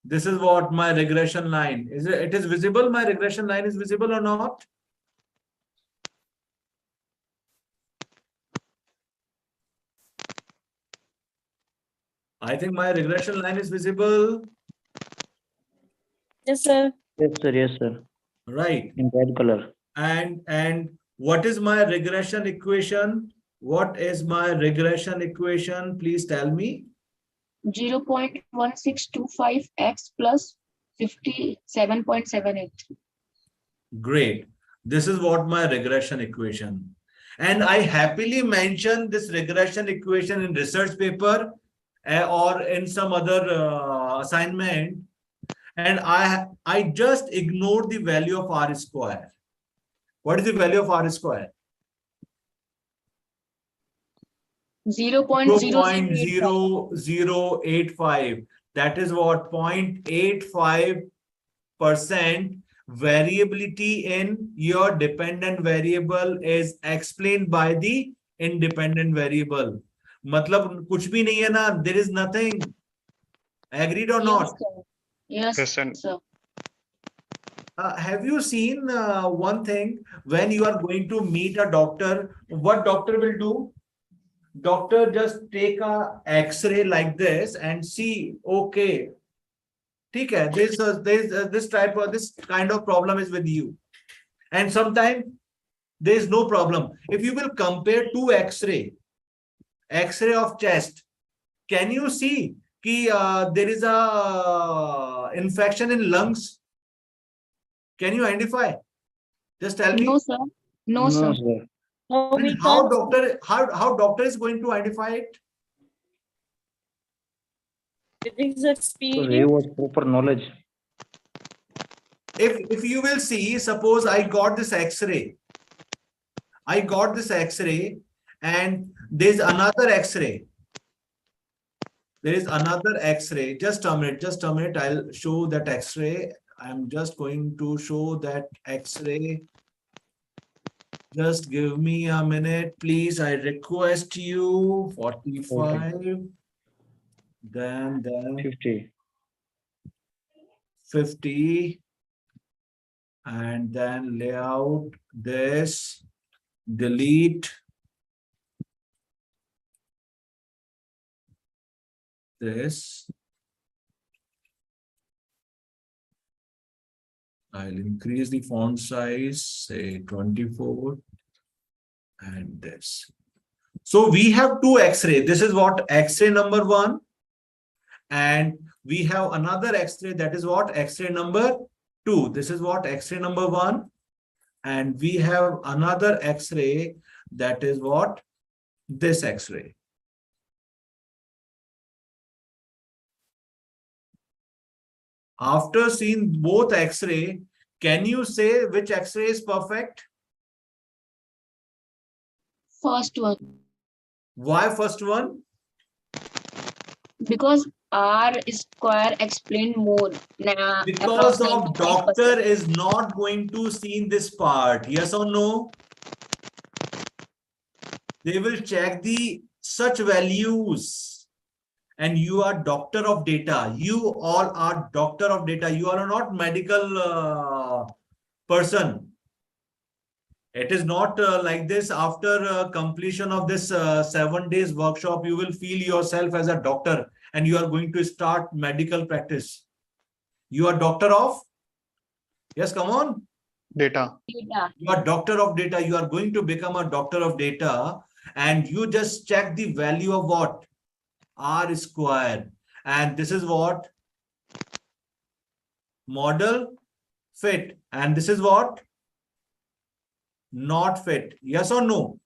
S2: This is what my regression line is. It is visible. My regression line is visible or not? I think my regression line is visible.
S7: Yes, sir.
S6: Yes, sir. Yes, sir.
S2: Right.
S6: In red color.
S2: And what is my regression equation? What is my regression equation? Please tell me.
S5: 0.1625x plus 57.78.
S2: Great. This is what my regression equation. And I happily mentioned this regression equation in research paper or in some other assignment. And I just ignored the value of R square. What is the value of R square? 0.0085. That is what 0.85% variability in your dependent variable is explained by the independent variable. मतलब कुछ भी नहीं है ना, there is nothing. Agreed or not?
S5: Yes,
S9: Yes,
S5: sir.
S9: sir.
S2: Have you seen one thing when you are going to meet a doctor? What doctor will do? Doctor just take a X-ray like this and see. Okay, okay. This kind of problem is with you, and sometimes there is no problem. If you will compare two X-ray of chest, can you see कि there is a infection in lungs? Can you identify? Just tell me.
S5: No, sir. No, sir.
S7: No, we
S2: And how
S7: can't.
S2: doctor is going to identify it?
S7: It is
S6: So he
S7: experience.
S6: was proper knowledge.
S2: If you will see, suppose I got this X-ray. And there's another X-ray. There is another X-ray. Just a minute. I'll show that X-ray. I'm just going to show that X-ray. Just give me a minute, please. I request you. 45.
S6: Okay.
S2: Then
S6: 50.
S2: And then layout this, delete this. I'll increase the font size, say 24, and this. So we have two X-ray. This is what X-ray number 1, and we have another X-ray. That is what X-ray number 2. This is what X-ray number 1, and we have another X-ray. That is what? This X-ray. After seeing both X-ray, can you say which X-ray is perfect?
S5: First one,
S2: Why first one?
S5: because R square explained more.
S2: Because
S5: Approx
S2: of
S5: 95%.
S2: doctor is not going to see this part. Yes or no? They will check the such values. And you are doctor of data. You all are doctor of data. You are not medical person. It is not like this. After completion of this 7 days workshop, you will feel yourself as a doctor and you are going to start medical practice. You are doctor of? Yes, come on.
S9: Data.
S5: Data.
S2: You are doctor of data. You are going to become a doctor of data and you just check the value of what? R square. And this is what? Model fit. And this is what? Not fit. Yes or no?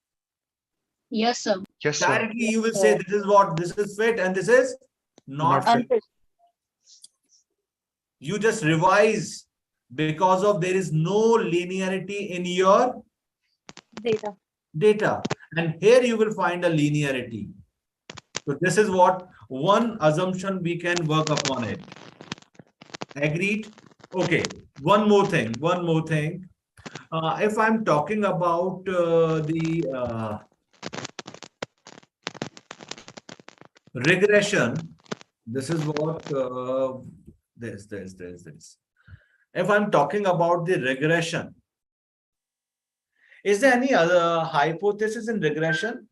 S5: Yes, sir.
S9: Yes, sir.
S2: Directly you will say this is what? This is fit and this is not fit.
S7: Unfit.
S2: You just revise because of there is no linearity in your data. And here you will find a linearity. So this is what one assumption we can work upon it. Agreed? Okay. One more thing. If I'm talking about the regression, this is what this. If I'm talking about the regression, is there any other hypothesis in regression?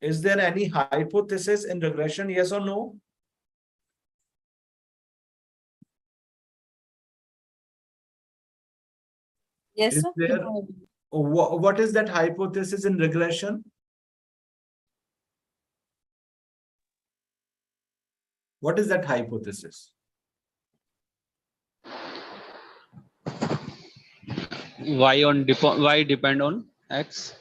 S2: Is there any hypothesis in regression? Yes or no?
S7: Yes,
S2: Is
S7: sir.
S2: there? What is that hypothesis in regression? What is that hypothesis?
S3: Y depend on X?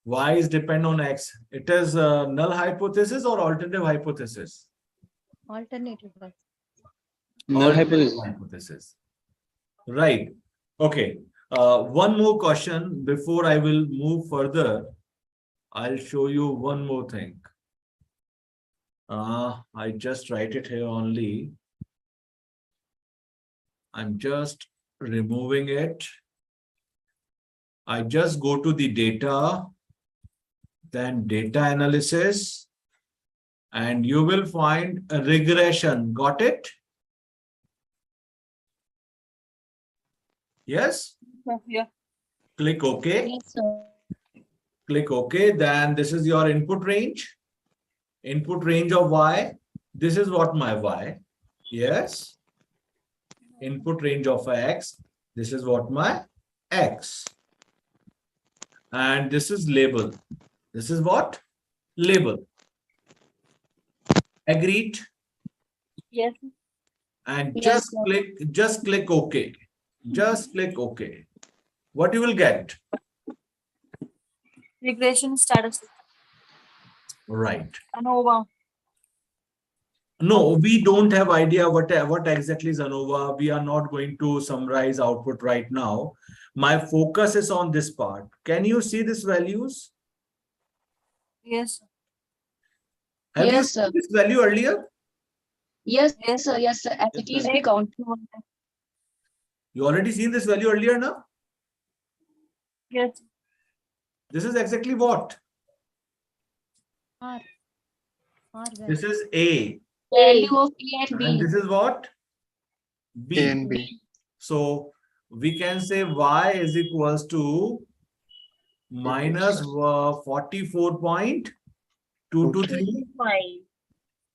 S2: Y is depend on X. It is a null hypothesis or alternative hypothesis?
S4: Alternative.
S3: Null hypothesis.
S2: Hypothesis. Right. Okay. One more question before I will move further. I'll show you one more thing. I just write it here only. I'm just removing it. I just go to the data, then data analysis, and you will find a regression. Got it? Yes?
S7: Yeah.
S2: Click OK.
S5: Yes, sir.
S2: Click OK. Then this is your input range. Input range of Y. This is what my Y. Yes. Input range of X. This is what my X. And this is label. This is what? Label. Agreed?
S7: Yes.
S2: And
S5: Yes, sir.
S2: just click OK. Just click OK. What you will get?
S7: Regression status.
S2: Right.
S7: ANOVA.
S2: No, we don't have idea what exactly is ANOVA. We are not going to summarize output right now. My focus is on this part. Can you see these values?
S7: Yes.
S2: Have you
S5: Yes,
S2: seen
S5: sir.
S2: this value earlier?
S5: Yes,
S7: Yes,
S5: sir. Yes, sir. As it is,
S2: sir.
S5: we count.
S2: You already seen this value earlier now?
S7: Yes.
S2: This is exactly what?
S4: R. R.
S2: This is A.
S5: Value of A and
S2: And
S5: B.
S2: this is what? B.
S9: A and B.
S2: So we can say Y is equals to minus 44.223
S7: Fine.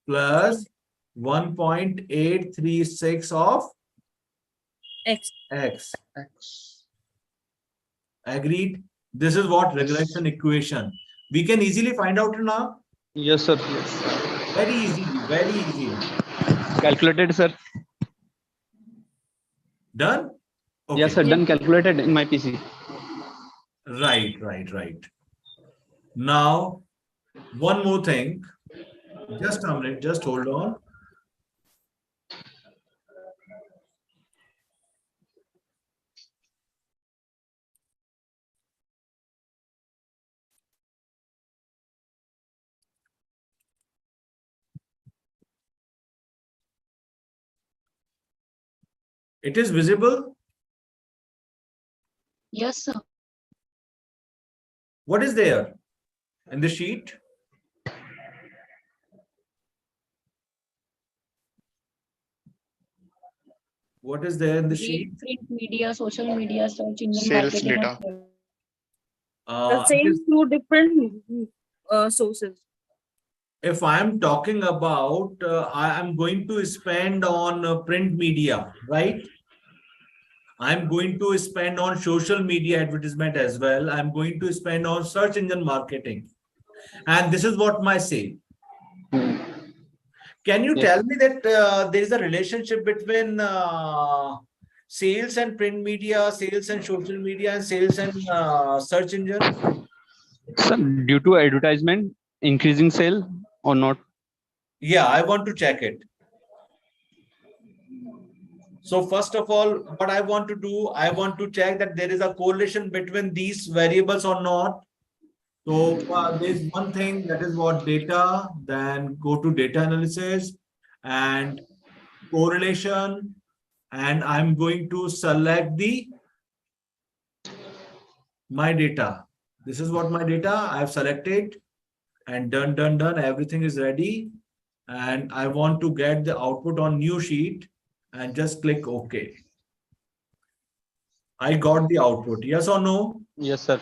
S2: plus 1.836 of
S7: X.
S2: X.
S9: X.
S2: Agreed? This is what regression equation. We can easily find out now.
S3: Yes, sir.
S2: Very easily, very easily.
S3: Calculated, sir.
S2: Done? Okay.
S3: Yes, sir. Done calculated in my PC.
S2: Right. Now, one more thing. Just a minute, just hold on. It is visible.
S5: Yes, sir.
S2: What is there in the sheet? What is there in the sheet?
S5: Print media, social media, search engine
S9: Sales
S5: marketing.
S9: data.
S7: The
S2: It
S7: same
S2: is-
S7: through different sources.
S2: if I am talking about, I am going to spend on print media, right? I'm going to spend on social media advertisement as well. I'm going to spend on search engine marketing. And this is what my sale. Can you
S3: Yes.
S2: tell me that there is a relationship between sales and print media, sales and social media, and sales and search engine?
S3: Sir, due to advertisement, increasing sale or not?
S2: Yeah, I want to check it. So first of all, what I want to do, I want to check that there is a correlation between these variables or not. So there's one thing, that is what data, then go to data analysis and correlation, and I'm going to select my data. This is what my data I've selected and done. Everything is ready. And I want to get the output on new sheet and just click OK. I got the output. Yes or no?
S3: Yes, sir.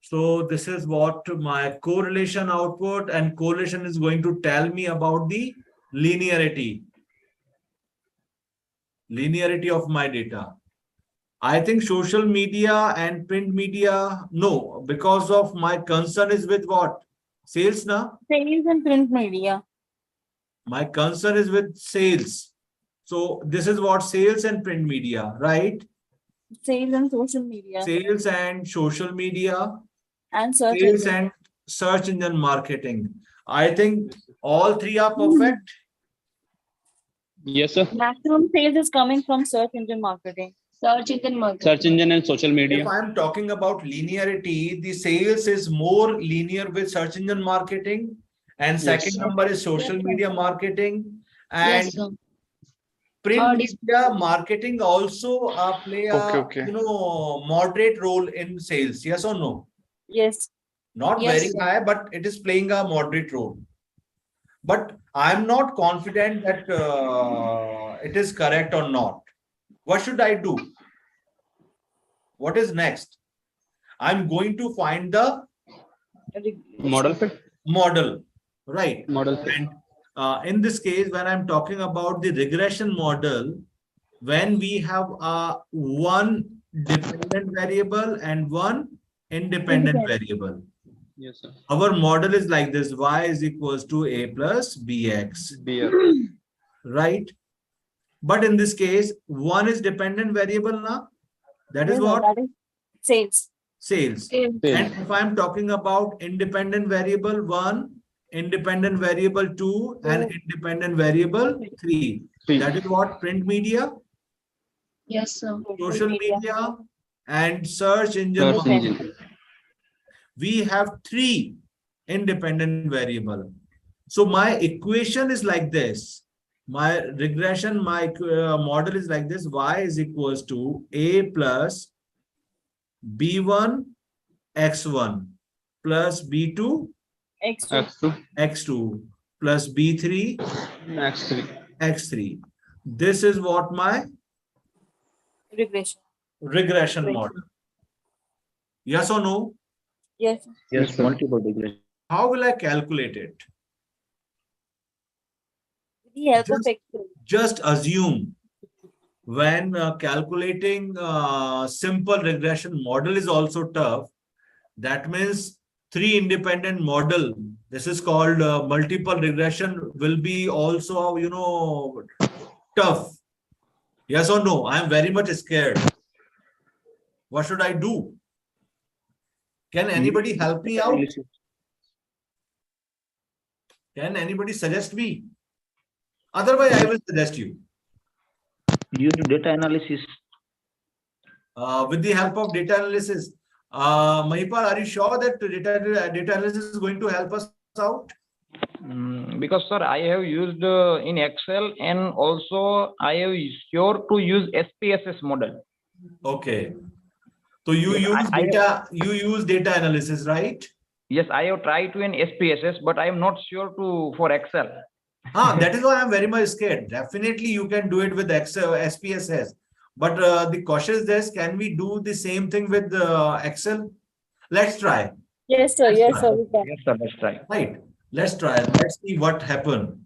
S2: So this is what my correlation output, and correlation is going to tell me about the linearity of my data. I think social media and print media, no, because of my concern is with what? Sales now?
S7: Sales and print media.
S2: My concern is with sales. So this is what sales and print media, right?
S7: Sales and social media.
S2: Sales and social media.
S7: And search
S2: Sales
S7: engine.
S2: and search engine marketing. I think all three are perfect.
S3: Yes, sir.
S7: Maximum sales is coming from search engine marketing.
S5: Search engine marketing.
S3: Search engine and social
S2: If
S3: media.
S2: I'm talking about linearity, the sales is more linear with search engine marketing, and second
S3: Yes.
S2: number is social
S5: Yes, sir.
S2: media marketing, and
S5: Yes, sir.
S2: print
S5: Third is-
S2: media marketing also play a
S9: Okay.
S2: moderate role in sales. Yes or no?
S7: Yes.
S2: Not
S5: Yes,
S2: very
S5: sir.
S2: high, but it is playing a moderate role. But I'm not confident that it is correct or not. What should I do? What is next? I'm going to find the
S3: Model fit.
S2: model, right?
S3: Model fit.
S2: And in this case, when I'm talking about the regression model, when we have one dependent variable and one independent variable,
S3: Yes, sir.
S2: our model is like this: y is equals to a plus bx,
S3: Beer.
S2: right? But in this case, one is dependent variable now. That is
S7: Yes, sir,
S2: what?
S7: that is sales.
S2: Sales.
S5: Sales.
S2: And if I'm talking about independent variable 1, independent variable 2, and independent variable 3,
S3: Three.
S2: that is what? Print media,
S5: Yes, sir.
S2: social media, and search engine
S3: Search
S2: marketing.
S3: engine.
S2: We have 3 independent variable. So my equation is like this. My regression, my model is like this: y is equals to a plus b1 x1 plus b2
S7: X2.
S3: X2.
S2: x2 plus b3
S3: X3.
S2: x3. This is what my
S7: Regression.
S2: regression model. Yes or no?
S7: Yes.
S3: Yes, multiple regression.
S2: How will I calculate it?
S7: With the help of
S2: Just-
S7: Excel.
S2: Just assume when calculating simple regression model is also tough. That means 3 independent model. This is called multiple regression will be also, tough. Yes or no? I am very much scared. What should I do? Can anybody help me out? Can anybody suggest me? Otherwise, I will suggest you.
S6: Use data analysis.
S2: With the help of data analysis. Mahipal, are you sure that data analysis is going to help us out?
S6: Because sir, I have used in Excel, and also I have sure to use SPSS model.
S2: Okay. So you
S6: Yes,
S2: use data analysis, right?
S6: Yes, I have tried to in SPSS, but I am not sure to for Excel.
S2: That is why I'm very much scared. Definitely you can do it with Excel, SPSS. But the question is this, can we do the same thing with Excel? Let's try.
S7: Yes, sir. Yes, sir. We can.
S6: Yes, sir, let's try.
S2: Right. Let's try. Let's see what happened.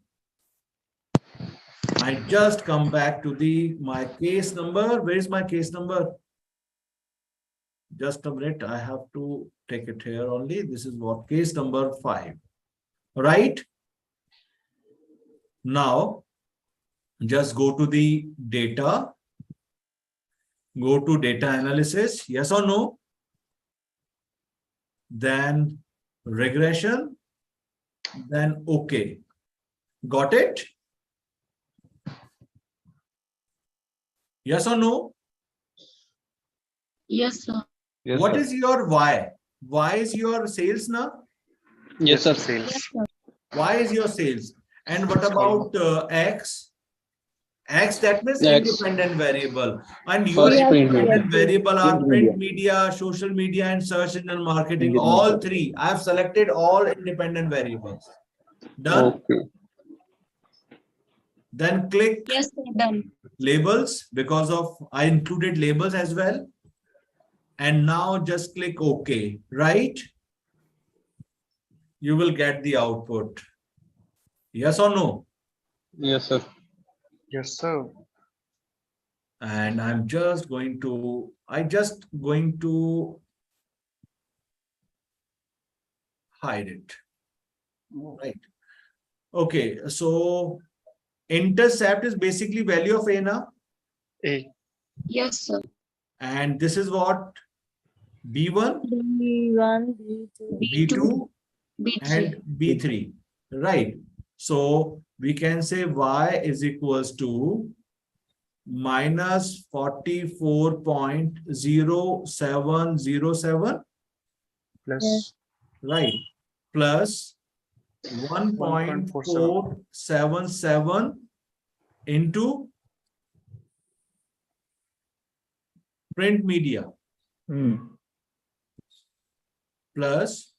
S2: I just come back to my case number. Where is my case number? Just a minute. I have to take it here only. This is what case number 5. Right. Now, just go to the data. Go to data analysis. Yes or no? Then regression. Then okay. Got it? Yes or no?
S5: Yes, sir.
S3: Yes,
S2: What
S3: sir.
S2: is your Y? Y is your sales now?
S3: Yes, sir.
S9: Sales.
S5: Yes, sir.
S2: Y is your sales. And what about X? X, that means
S3: X.
S2: independent variable. And your
S3: First print
S2: independent
S3: media.
S2: variable are print media, social media, and search engine marketing. All three. I have selected all independent variables. Done.
S3: Okay.
S2: Then click
S5: Yes, sir. Done.
S2: labels, because of I included labels as well. And now just click OK, right? You will get the output. Yes or no?
S3: Yes, sir.
S9: Yes, sir.
S2: And I'm just going to hide it. Right. Okay, so intercept is basically value of A now.
S9: A.
S5: Yes, sir.
S2: And this is what? B1,
S7: B1, B2.
S2: B2,
S5: B3.
S2: and B3. Right. So we can say Y is equals to minus 44.0707,
S9: Plus
S2: right, plus
S9: 1.47.
S2: 1.477 into print media plus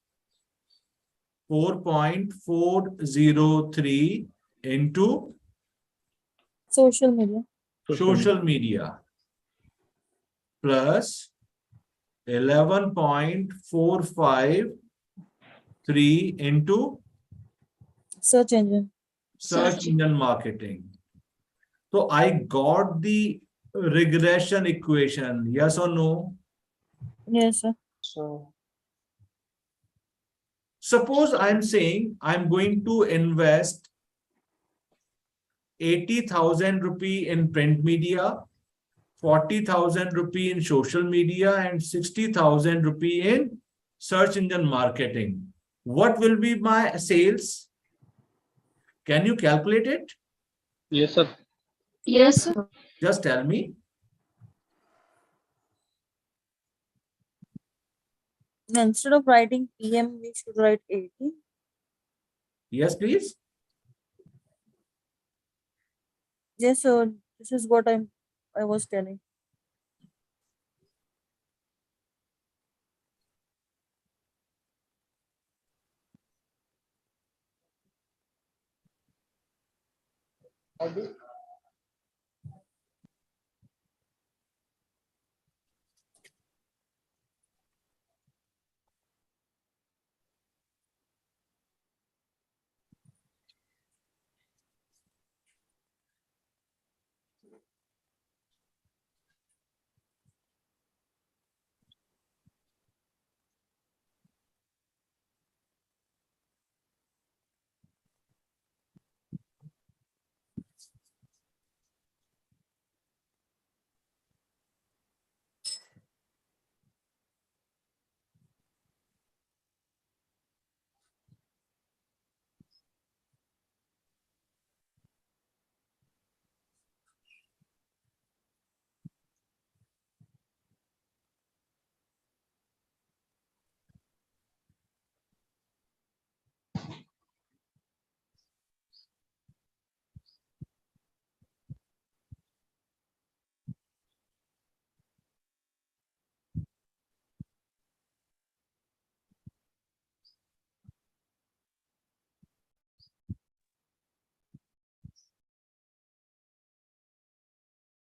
S2: 4.403 into
S7: Social media.
S2: social media plus 11.453 into
S7: Search engine.
S2: search engine marketing. So I got the regression equation. Yes or no?
S7: Yes, sir.
S9: So
S2: Suppose I'm saying I'm going to invest 80,000 rupee in print media, 40,000 rupee in social media, and 60,000 rupee in search engine marketing. What will be my sales? Can you calculate it?
S3: Yes, sir.
S5: Yes, sir.
S2: Just tell me.
S7: Instead of writing PM, we should write 80.
S2: Yes, please.
S7: Yes, sir. This is what I was telling.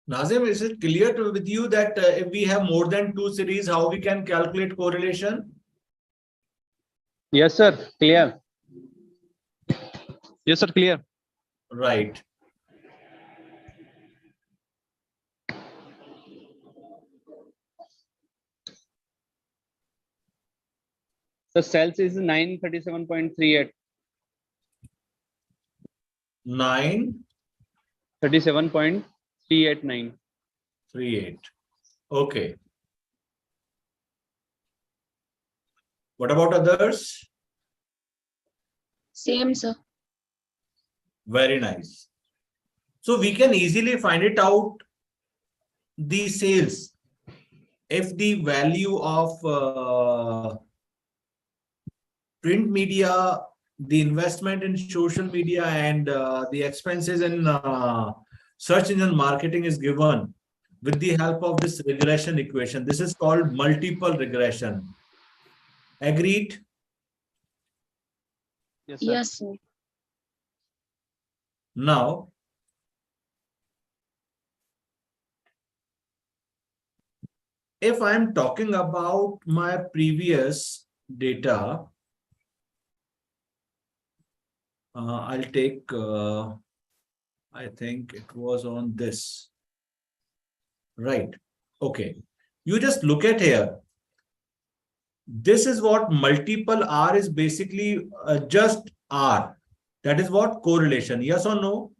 S2: Nazim, is it clear with you that if we have more than two series, how we can calculate correlation?
S3: Yes, sir. Clear. Yes, sir. Clear.
S2: Right.
S3: The cells is 937.38. 37.389.
S2: 938. Okay. What about others?
S5: Same, sir.
S2: Very nice. So we can easily find it out, the sales. If the value of print media, the investment in social media, and the expenses in search engine marketing is given with the help of this regression equation. This is called multiple regression. Agreed?
S3: Yes, sir.
S5: Yes, sir.
S2: Now, if I'm talking about my previous data, I'll take, I think it was on this. Right. Okay. You just look at here. This is what multiple R is basically just R. That is what correlation. Yes or no?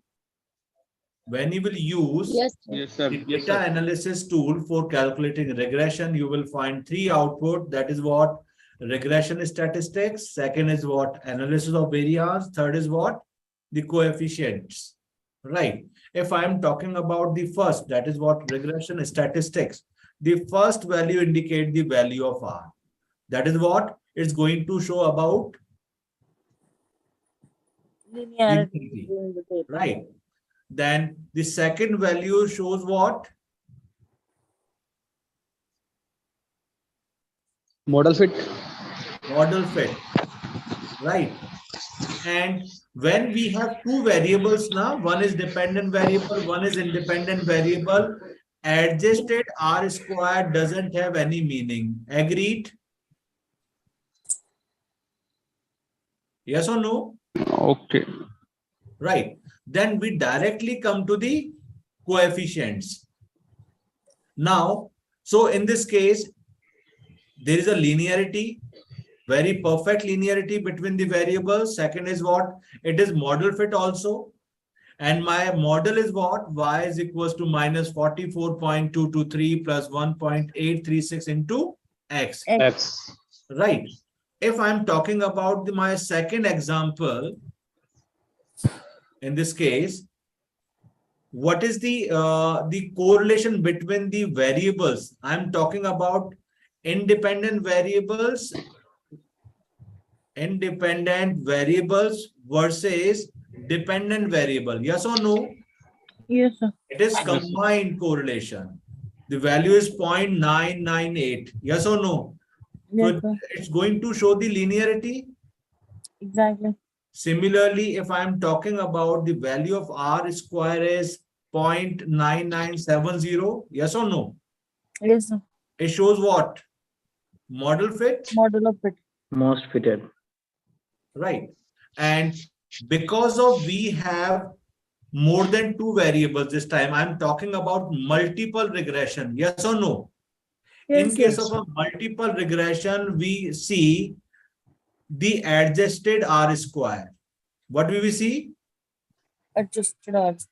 S2: When you will use
S5: Yes, sir.
S3: Yes, sir.
S2: the
S3: Yes,
S2: data
S3: sir.
S2: analysis tool for calculating regression, you will find three output. That is what regression statistics. Second is what analysis of variance. Third is what the coefficients. Right. If I am talking about the first, that is what regression statistics. The first value indicate the value of R. That is what it's going to show about
S7: Linearity.
S2: linearity. Right. Then the second value shows what?
S3: Model fit.
S2: Model fit. Right. And when we have two variables now, one is dependent variable, one is independent variable, adjusted R squared doesn't have any meaning. Agreed? Yes or no?
S3: Okay.
S2: Right. Then we directly come to the coefficients. Now, so in this case, there is a linearity, very perfect linearity between the variables. Second is what? It is model fit also. And my model is what? Y is equals to minus 44.223 plus 1.836 into X.
S3: X.
S2: Right. If I'm talking about my second example, in this case, what is the correlation between the variables? I'm talking about independent variables versus dependent variable. Yes or no?
S7: Yes, sir.
S2: It is combined correlation. The value is 0.998. Yes or no?
S7: Yes,
S2: So
S7: sir.
S2: it's going to show the linearity.
S7: Exactly.
S2: Similarly, if I'm talking about the value of R square is 0.9970, yes or no?
S7: Yes, sir.
S2: It shows what? Model fit,
S7: Model of it.
S6: Most fitted.
S2: right? And because of we have more than two variables this time, I'm talking about multiple regression, yes or no? In
S7: Yes,
S2: case
S7: yes.
S2: of a multiple regression, we see the adjusted R square. What do we see?
S7: Adjusted odds.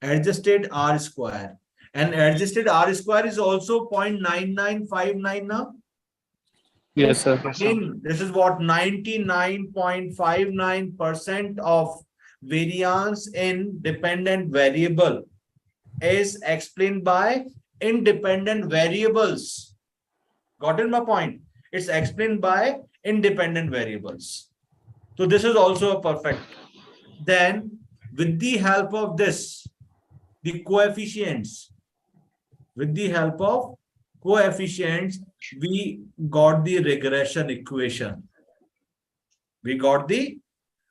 S2: Adjusted R square. And adjusted R square is also 0.9959 now.
S3: Yes, sir.
S9: Yes, sir.
S2: Again, this is what 99.59% of variance in dependent variable is explained by independent variables. Gotten my point? It's explained by independent variables. So this is also a perfect. Then with the help of this, the coefficients, with the help of coefficients, we got the regression equation. We got the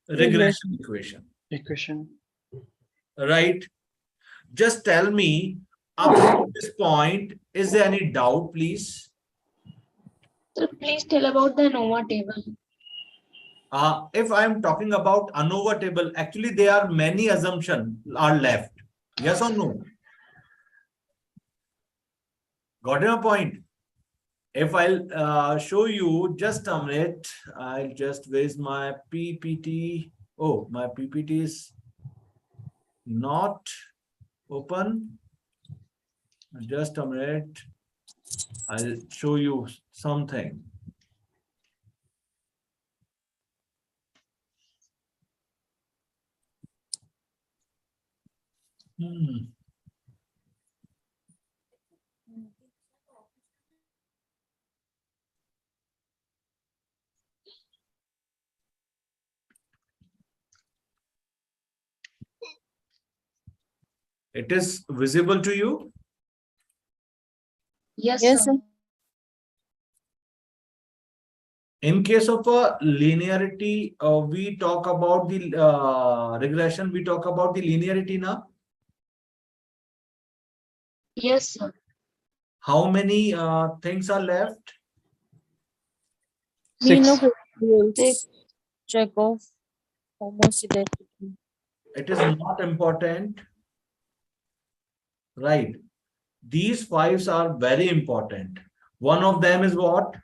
S2: regression equation,
S9: Equation.
S2: right? Just tell me Up to this point, is there any doubt, please?
S5: So please tell about the ANOVA table.
S2: If I'm talking about ANOVA table, actually there are many assumptions are left. Yes or no? Got your point? If I'll show you just a minute, I'll just raise my PPT. Oh, my PPT is not open. Just a minute. I'll show you something. It is visible to you?
S5: Yes,
S7: Yes,
S5: sir.
S7: sir.
S2: In case of a linearity, we talk about the regression, we talk about the linearity now.
S5: Yes, sir.
S2: How many things are left?
S7: Mean
S3: Six.
S7: of residuals.
S5: Six.
S7: Check of homoscedasticity.
S2: It is not important. Right. These fives are very important. One of them is what?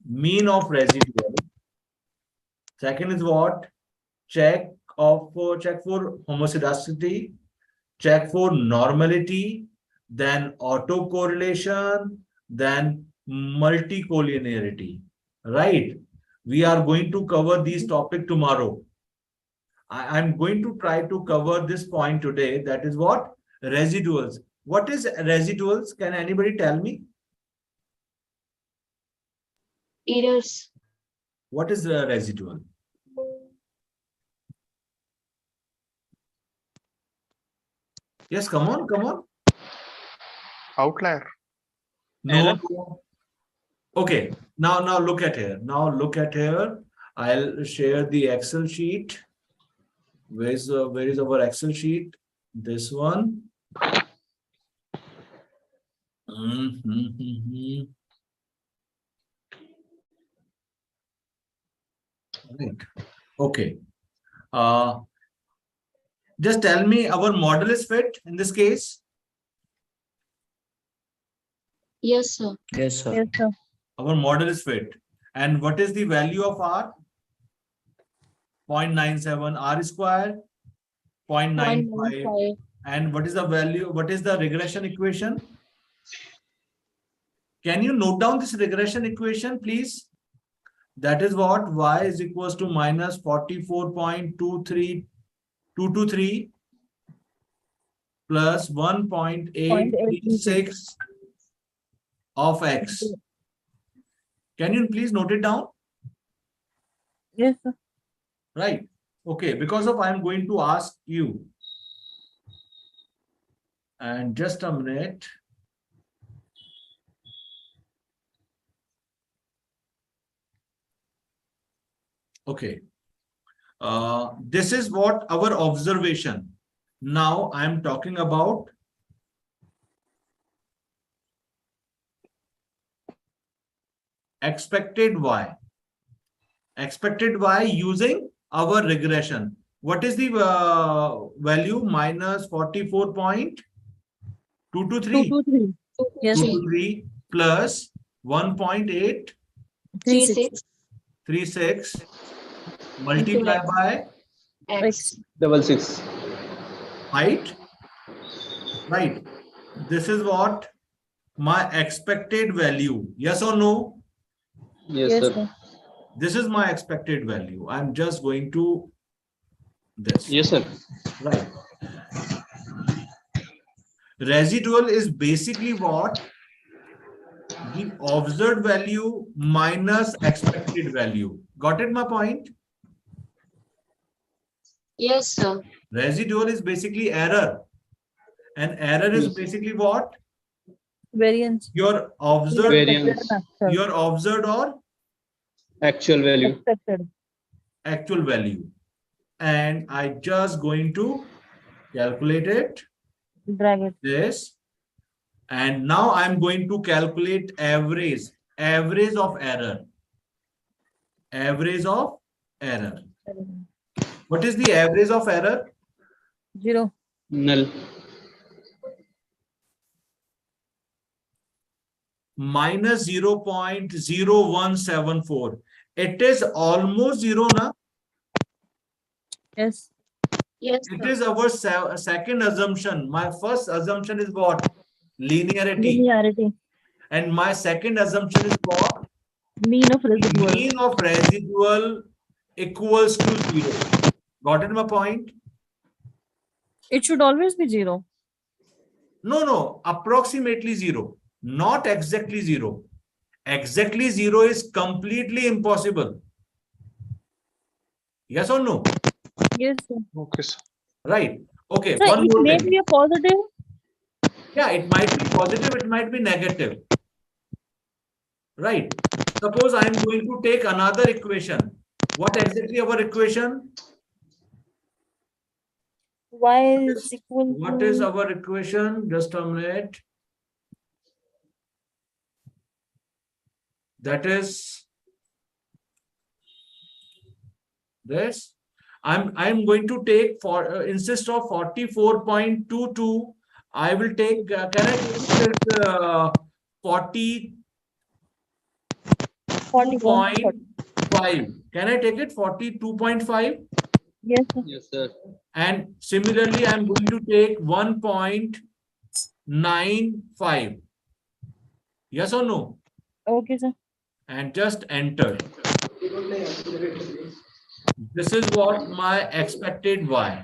S2: Mean of residual. Second is what? Check for homoscedasticity, check for normality, then autocorrelation, then multicollinearity. Right? We are going to cover these topics tomorrow. I'm going to try to cover this point today. That is what? Residuals. What is residuals? Can anybody tell me?
S5: Errors.
S2: What is the residual? Yes, come on, come on.
S9: Outlier.
S2: No. Okay, now look at here. Now look at here. I'll share the Excel sheet. Where is our Excel sheet? This one. Right. Okay. Just tell me, our model is fit in this case.
S5: Yes, sir.
S1: Yes, sir.
S7: Yes, sir.
S2: Our model is fit. And what is the value of R? 0.97, R square 0.95.
S5: 0.95.
S2: And what is the value? What is the regression equation? Can you note down this regression equation, please? That is what? Y is equals to minus 44.23223 plus 1.836 of X. Can you please note it down?
S7: Yes, sir.
S2: Right. Okay. Because of I'm going to ask you. And just a minute. Okay. This is what our observation. Now I'm talking about expected Y. Expected Y using our regression. What is the value? Minus 44.223.
S7: 223. Yes, sir.
S2: 223 plus 1.836
S5: 36.
S2: multiplied by
S5: X.
S3: Double six.
S2: height. Right. This is what? My expected value. Yes or no?
S3: Yes,
S7: Yes,
S3: sir.
S7: sir.
S2: This is my expected value. I'm just going to this.
S3: Yes, sir.
S2: Right. Residual is basically what? The observed value minus expected value. Got it, my point?
S5: Yes, sir.
S2: Residual is basically error. And error is
S3: Yes.
S2: basically what?
S7: Variance.
S2: Your observed,
S3: Variance.
S2: your observed or
S3: Actual value.
S7: Expected.
S2: actual value. And I just going to calculate it.
S7: Drag it.
S2: this. And now I'm going to calculate average of error. Average of error. What is the average of error?
S7: 0.
S3: Null.
S2: Minus 0.0174. It is almost zero now.
S7: Yes.
S5: Yes,
S2: It
S5: sir.
S2: is our second assumption. My first assumption is what? Linearity.
S7: Linearity.
S2: And my second assumption is what?
S7: Mean of residual.
S2: Mean of residual equals to 0. Got it, my point?
S7: It should always be 0.
S2: No, approximately 0. Not exactly 0. Exactly 0 is completely impossible. Yes or no?
S7: Yes, sir.
S9: Okay, sir.
S2: Right. Okay,
S7: So
S2: one
S7: it
S2: more
S7: may
S2: thing.
S7: be a positive.
S2: Yeah, it might be positive, it might be negative. Right. Suppose I am going to take another equation. What exactly our equation?
S7: Y is equal
S2: What is
S7: to
S2: our equation? Just a minute. That is this. I'm going to take for instead of 44.22, I will take can I take it
S7: 41.
S2: 42.5? Can I take it 42.5?
S7: Yes, sir.
S3: Yes, sir.
S2: And similarly, I'm going to take 1.95. Yes or no?
S7: Okay, sir.
S2: And just enter. This is what my expected Y.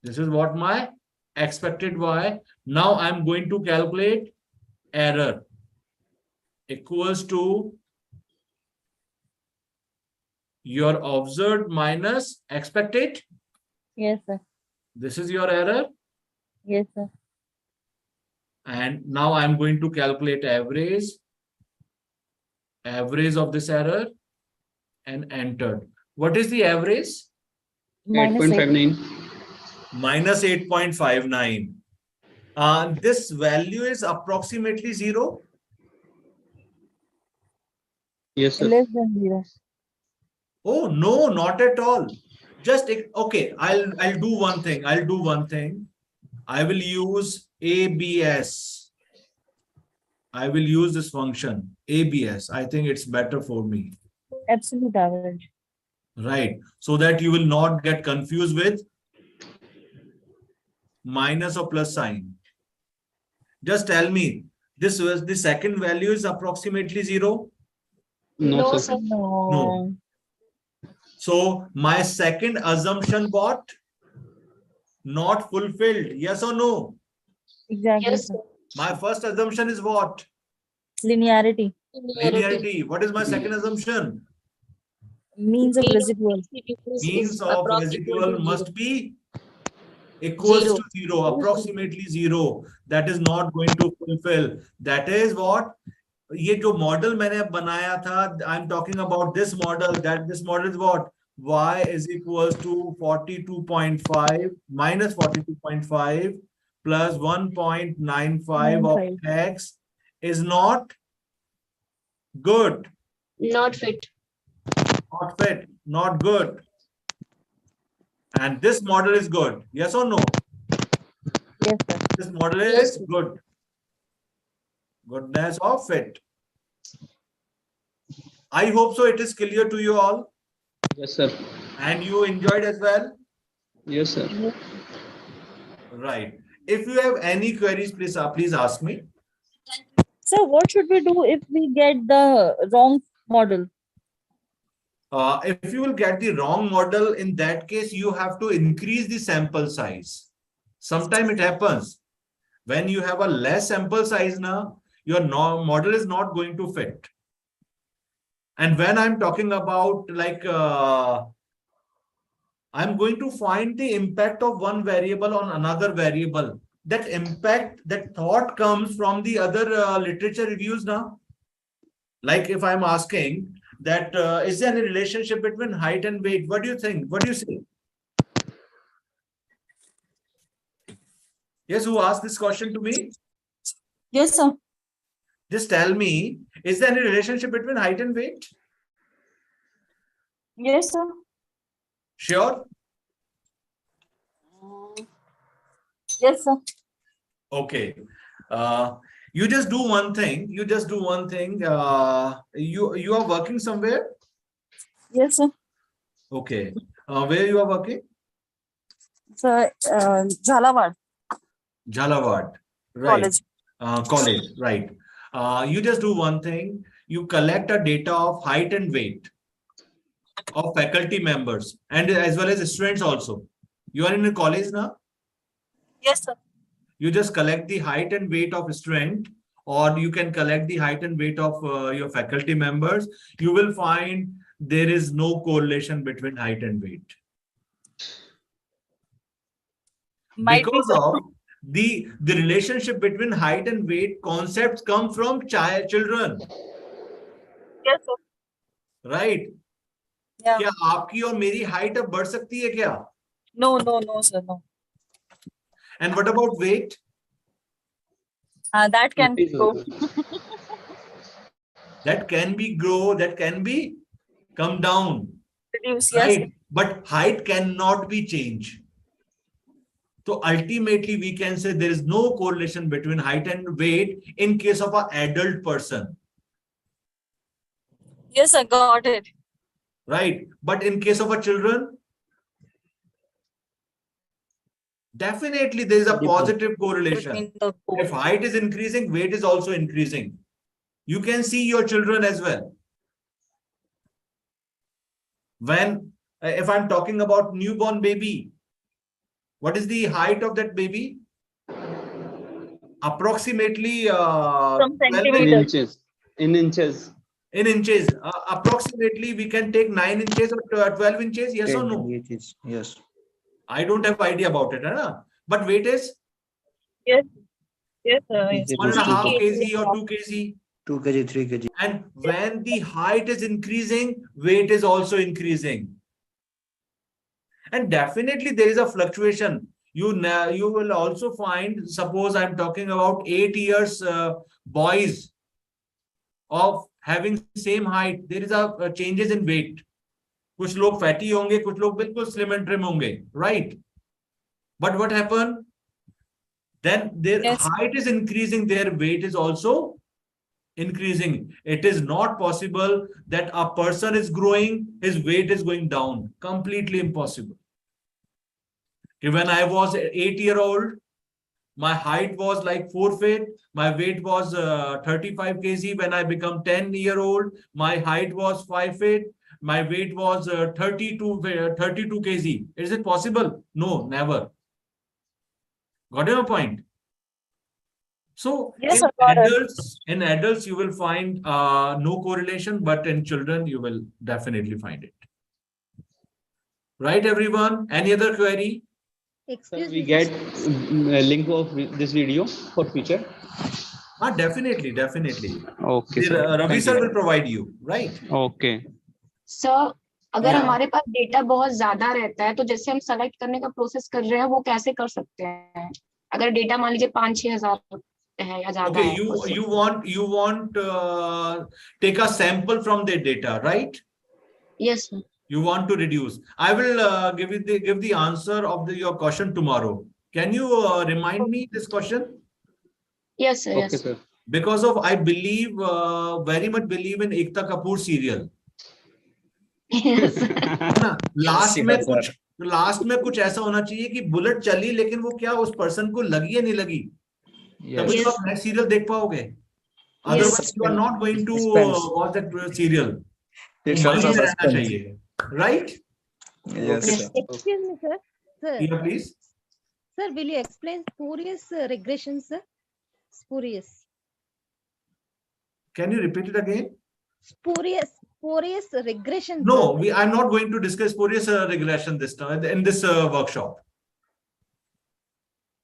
S2: This is what my expected Y. Now I'm going to calculate error equals to your observed minus expected.
S7: Yes, sir.
S2: This is your error.
S7: Yes, sir.
S2: And now I'm going to calculate average of this error and entered. What is the average?
S7: Minus 8.
S3: 8.59.
S2: Minus 8.59. This value is approximately 0.
S3: Yes, sir.
S7: Less than 0.
S2: Oh, no, not at all. Just, okay, I'll do one thing. I will use ABS. I will use this function, ABS. I think it's better for me.
S7: Absolute average.
S2: Right. So that you will not get confused with minus or plus sign. Just tell me, this was the second value is approximately 0.
S3: No,
S5: No,
S3: sir.
S5: sir.
S7: No.
S2: So my second assumption what? Not fulfilled. Yes or no?
S7: Exactly,
S5: Yes,
S7: sir.
S5: sir.
S2: My first assumption is what?
S7: Linearity.
S2: Linearity. What is my second assumption?
S7: Means of
S5: Mean of
S7: residual.
S5: is
S2: Means of
S5: approx equal
S2: residual
S5: to
S2: must
S5: 0.
S2: be equals
S5: Zero.
S2: to 0, approximately 0. That is not going to fulfill. That is what? ये जो model मैंने बनाया था, I'm talking about this model. That this model is what? Y is equals to 42.5 minus 42.5 plus 1.95 of
S7: 95.
S2: x is not good,
S5: Not fit.
S2: not fit, not good. And this model is good. Yes or no?
S7: Yes, sir.
S2: This model
S5: Yes.
S2: is good. Goodness of fit. I hope so it is clear to you all.
S3: Yes, sir.
S2: And you enjoyed as well.
S3: Yes, sir.
S2: Right. If you have any queries, please ask me.
S7: So what should we do if we get the wrong model?
S2: If you will get the wrong model, in that case, you have to increase the sample size. Sometimes it happens. When you have a less sample size now, your model is not going to fit. And when I'm talking about like, I'm going to find the impact of one variable on another variable. That impact, that thought comes from the other literature reviews now. Like if I'm asking that, is there any relationship between height and weight? What do you think? What do you say? Yes, who asked this question to me?
S7: Yes, sir.
S2: Just tell me, is there any relationship between height and weight?
S7: Yes, sir.
S2: Sure?
S7: Yes, sir.
S2: Okay. You just do one thing. You just do one thing. You are working somewhere?
S7: Yes, sir.
S2: Okay. Where you are working?
S7: Sir, Jhalawad
S2: Jhalawad. Right.
S7: College.
S2: College. Right. You just do one thing. You collect a data of height and weight of faculty members and as well as students also. You are in a college now?
S7: Yes, sir.
S2: You just collect the height and weight of student, or you can collect the height and weight of your faculty members. You will find there is no correlation between height and weight.
S7: Might be,
S2: Because
S7: sir.
S2: of the relationship between height and weight concepts come from children,
S7: Yes, sir.
S2: right?
S7: Yeah.
S2: क्या आपकी और मेरी height अब बढ़ सकती है क्या?
S7: No, sir, no.
S2: And what about weight?
S7: That can go.
S2: That can be grow, that can be come down,
S7: Reduce, yes.
S2: right? But height cannot be changed. So ultimately we can say there is no correlation between height and weight in case of an adult person,
S7: Yes, I got it.
S2: right? But in case of a children, definitely there is a positive correlation.
S7: Between the
S2: If
S7: both.
S2: height is increasing, weight is also increasing. You can see your children as well. When, if I'm talking about newborn baby, what is the height of that baby? Approximately
S7: Some
S2: 12
S7: centimeters.
S3: inches. In inches.
S2: in inches. Approximately we can take 9 inches or 12 inches, yes or no?
S10: Yes.
S2: I don't have idea about it, huh? But weight is
S7: Yes, sir. Yes.
S2: 1.5 kg or 2 kg.
S10: 2 kg, 3 kg.
S2: And when the height is increasing, weight is also increasing. And definitely there is a fluctuation. You will also find, suppose I'm talking about 8 years boys of having same height, there is a changes in weight. कुछ लोग fatty होंगे, कुछ लोग बिल्कुल slim and trim होंगे, right? But what happened? Then their
S7: Yes.
S2: height is increasing, their weight is also increasing. It is not possible that a person is growing, his weight is going down. Completely impossible. When I was 8-year-old, my height was like 4 feet. My weight was 35 kg. When I become 10-year-old, my height was 5 feet. My weight was 32 kg. Is it possible? No, never. Got your point? So
S7: Yes, I got it.
S2: in adults, you will find no correlation, but in children, you will definitely find it. Right, everyone? Any other query?
S4: Excuse
S3: We
S4: me,
S3: get
S4: sir.
S3: a link of this video for future.
S2: Definitely.
S3: Okay, sir.
S2: Ravi
S3: Thank
S2: sir
S3: you.
S2: will provide you, right?
S3: Okay.
S5: Sir अगर
S2: Yeah.
S5: हमारे पास data बहुत ज्यादा रहता है तो जैसे हम select करने का प्रोसेस कर रहे हैं वो कैसे कर सकते हैं अगर डेटा मान लीजिए 5-6 हजार है या ज्यादा
S2: Okay,
S5: है
S2: you want take a sample from their data, right?
S5: Yes sir
S2: You want to reduce. I will give the answer of your question tomorrow. Can you remind me this question?
S5: Yes sir
S3: Okay,
S5: yes
S3: sir.
S2: Because of I believe very much believe in Ekta Kapoor serial.
S5: Yes
S2: है ना? Last में कुछ ऐसा होना चाहिए कि bullet चली लेकिन वो क्या उस पर्सन को लगी या नहीं लगी, तभी तो आप नेक्स्ट सीरियल देख पाओगे. Otherwise you are not going to watch that serial. Mind में रहना चाहिए, right?
S10: Yes, sir.
S4: Excuse me, sir. Sir,
S2: Yeah, please.
S4: sir, will you explain spurious regression, sir? Spurious.
S2: Can you repeat it again?
S4: Spurious regression.
S2: No,
S4: sir.
S2: I'm not going to discuss spurious regression this time in this workshop,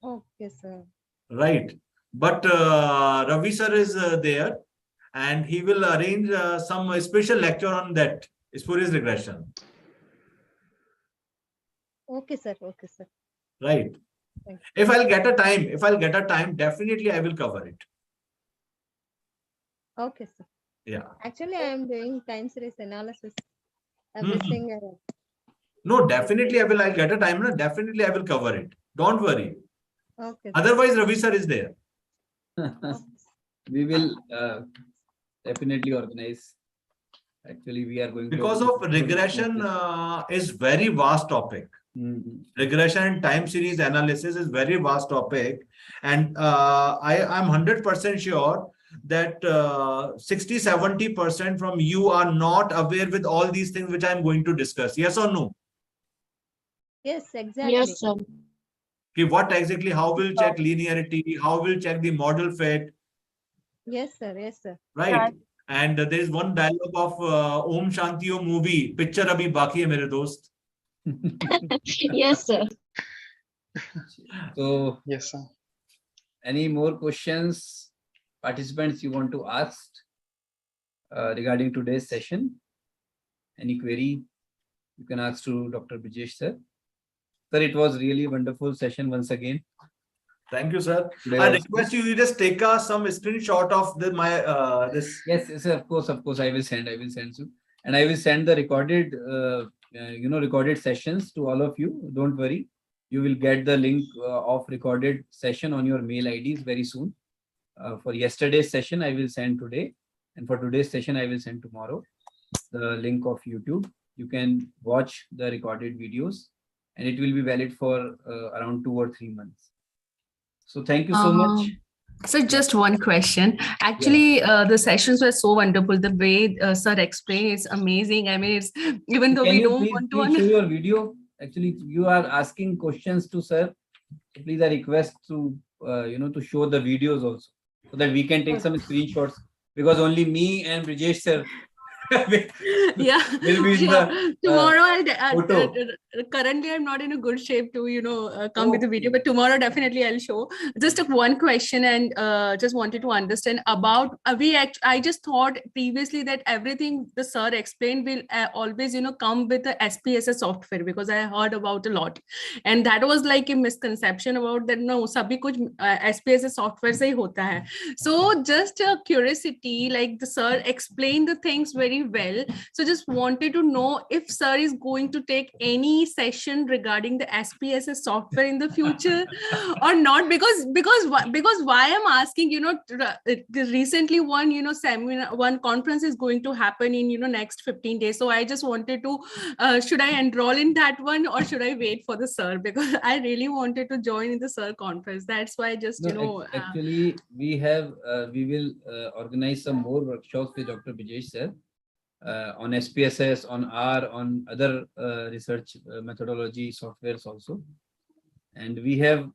S4: Okay, sir.
S2: right? But Ravi sir is there, and he will arrange some special lecture on that spurious regression,
S4: Okay, sir. Okay, sir.
S2: right?
S4: Thank
S2: If I'll get a time, definitely I will cover it.
S4: Okay, sir.
S2: Yeah.
S4: Actually, I am doing time series analysis. I'm
S2: Mhm.
S4: missing.
S2: No, definitely I'll get a time. No, definitely I will cover it. Don't worry.
S4: Okay.
S2: Otherwise, Ravi sir is there.
S1: We will definitely organize. Actually, we are going
S2: Because
S1: to.
S2: of regression is very vast topic.
S1: Mhm.
S2: Regression and time series analysis is very vast topic. And I'm 100% sure that 60-70% from you are not aware with all these things which I'm going to discuss. Yes or no?
S4: Yes, exactly.
S5: Yes, sir.
S2: Okay, what exactly, how will check linearity, how will check the model fit,
S4: Yes, sir. Yes, sir.
S2: right? And there is one dialogue of Om Shanti Om movie, picture abhi baki hai mere dost.
S5: Yes, sir.
S1: So,
S9: Yes, sir.
S1: any more questions, participants, you want to ask regarding today's session? Any query you can ask to Dr. Brijesh sir. Sir, it was really a wonderful session once again.
S2: Thank you, sir.
S1: Today
S2: I
S1: was-
S2: request you just take some screenshot of my this.
S1: Yes, yes, of course, I will send you, and I will send the recorded, recorded sessions to all of you. Don't worry, you will get the link of recorded session on your mail IDs very soon. For yesterday's session, I will send today, and for today's session, I will send tomorrow the link of YouTube. You can watch the recorded videos, and it will be valid for around 2 or 3 months. So thank you so much.
S8: So just one question. Actually, the sessions were so wonderful. The way sir explained is amazing. I mean, it's even though
S1: Can
S8: we
S1: you
S8: don't
S1: please,
S8: want
S1: please show
S8: to.
S1: your video? Actually, you are asking questions to sir. So please, I request to to show the videos also, so that we can take some screenshots, because only me and Brijesh sir
S8: Yeah,
S1: will be in
S8: sure.
S1: the
S8: Tomorrow
S1: photo.
S8: currently I'm not in a good shape to come with the video,
S1: Okay.
S8: but tomorrow definitely I'll show. Just one question, and just wanted to understand about I just thought previously that everything the sir explained will always come with the SPSS software, because I heard about a lot, and that was like a misconception about that. No, sabhi kuch SPSS software se hi hota hai. So just a curiosity, like the sir explained the things very well. So just wanted to know if sir is going to take any session regarding the SPSS software in the future or not, because why I'm asking, recently one seminar, one conference is going to happen in next 15 days. So I just wanted to should I enroll in that one or should I wait for the sir, because I really wanted to join in the sir conference. That's why just
S1: Actually, we will organize some more workshops with Dr. Brijesh sir on SPSS, on R, on other research methodology softwares also. And we have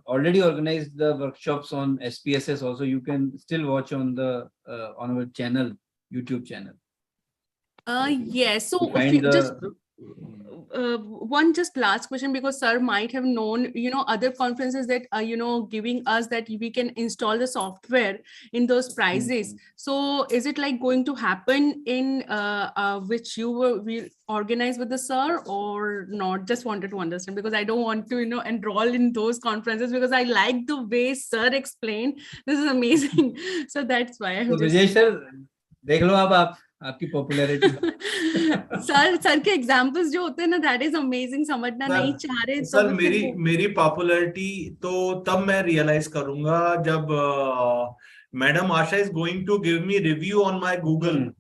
S1: already organized the workshops on SPSS also. You can still watch on the on our channel, YouTube channel.
S8: Yes. So
S1: Find
S8: just
S1: the
S8: one just last question, because sir might have known other conferences that giving us that we can install the software in those prices. So is it like going to happen in which you will organize with the sir or not? Just wanted to understand, because I don't want to enroll in those conferences, because I like the way sir explained. This is amazing. So that's why I'm
S1: so
S8: just
S1: Brijesh sir, देख लो अब आप आपकी popularity.
S8: Sir के examples जो होते हैं ना, that is amazing. समझना नहीं चाह रहे तो
S2: सर मेरी पॉपुलैरिटी तो तब मैं रियलाइज करूंगा जब madam Asha is going to give me review on my Google.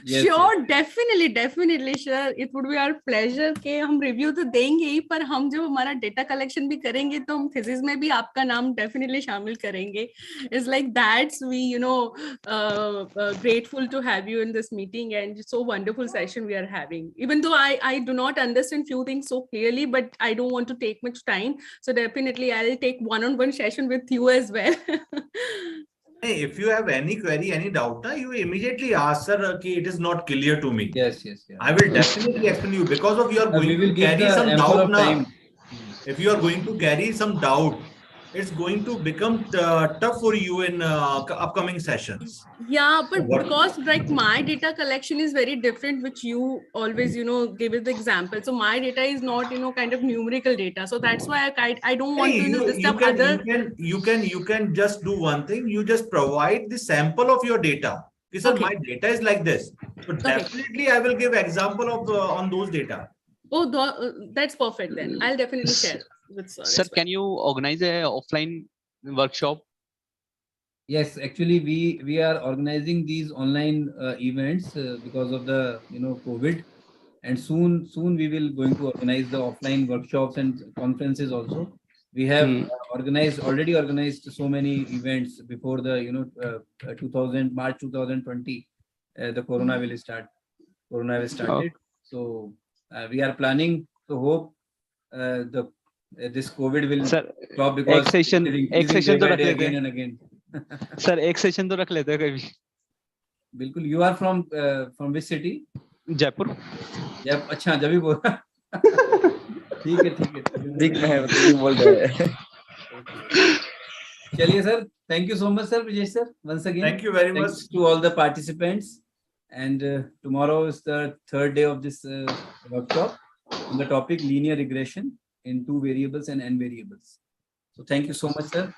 S8: Sure, definitely sure, it would be our pleasure के हम रिव्यू तो देंगे ही, पर हम जो हमारा डेटा कलेक्शन भी करेंगे तो हम थीसिस में भी आपका नाम डेफिनेटली शामिल करेंगे. It's like that's we grateful to have you in this meeting, and so wonderful session we are having. Even though I do not understand few things so clearly, but I don't want to take much time, so definitely I'll take one-on-one session with you as well.
S2: If you have any query, any doubt, you immediately ask, sir, कि it is not clear to me.
S1: Yes.
S2: I will definitely explain you, because of you are going to carry some doubt now. If you are going to carry some doubt, it's going to become tough for you in upcoming sessions.
S8: Yeah, but
S2: What-
S8: because like my data collection is very different, which you always, give it the example. So my data is not, kind of numerical data. So that's why I don't want
S2: Hey,
S8: to,
S2: you
S8: disturb
S2: can
S8: other.
S2: you can just do one thing. You just provide the sample of your data. Okay, sir,
S8: Okay.
S2: my data is like this. So definitely, I will give example of on those data.
S8: Oh, that's perfect then. I'll definitely share with sir.
S3: Sir,
S8: as well.
S3: can you organize a offline workshop?
S1: Yes, actually, we are organizing these online events because of the COVID, and soon we will going to organize the offline workshops and conferences also. We have already organized so many events before the 2000 March 2020 the corona will start. Corona will started. So we are planning to hope the this COVID will
S3: Sir,
S1: stop because it is
S3: एक
S1: increasing day
S3: session तो
S1: by
S3: रख
S1: day
S3: लेते
S1: again
S3: हैं.
S1: and again.
S3: Sir, एक session तो रख लेते हैं कभी.
S1: बिल्कुल. You are from which city?
S3: Jaipur.
S1: जब अच्छा जब भी बोला. ठीक है.
S10: दिख रहा है ठीक बोल रहा है.
S1: चलिए sir. Thank you so much, sir. Vijay sir. Once again.
S2: Thank you very much.
S1: Thanks to all the participants. And tomorrow is the third day of this workshop on the topic linear regression in 2 variables and n variables. So thank you so much, sir.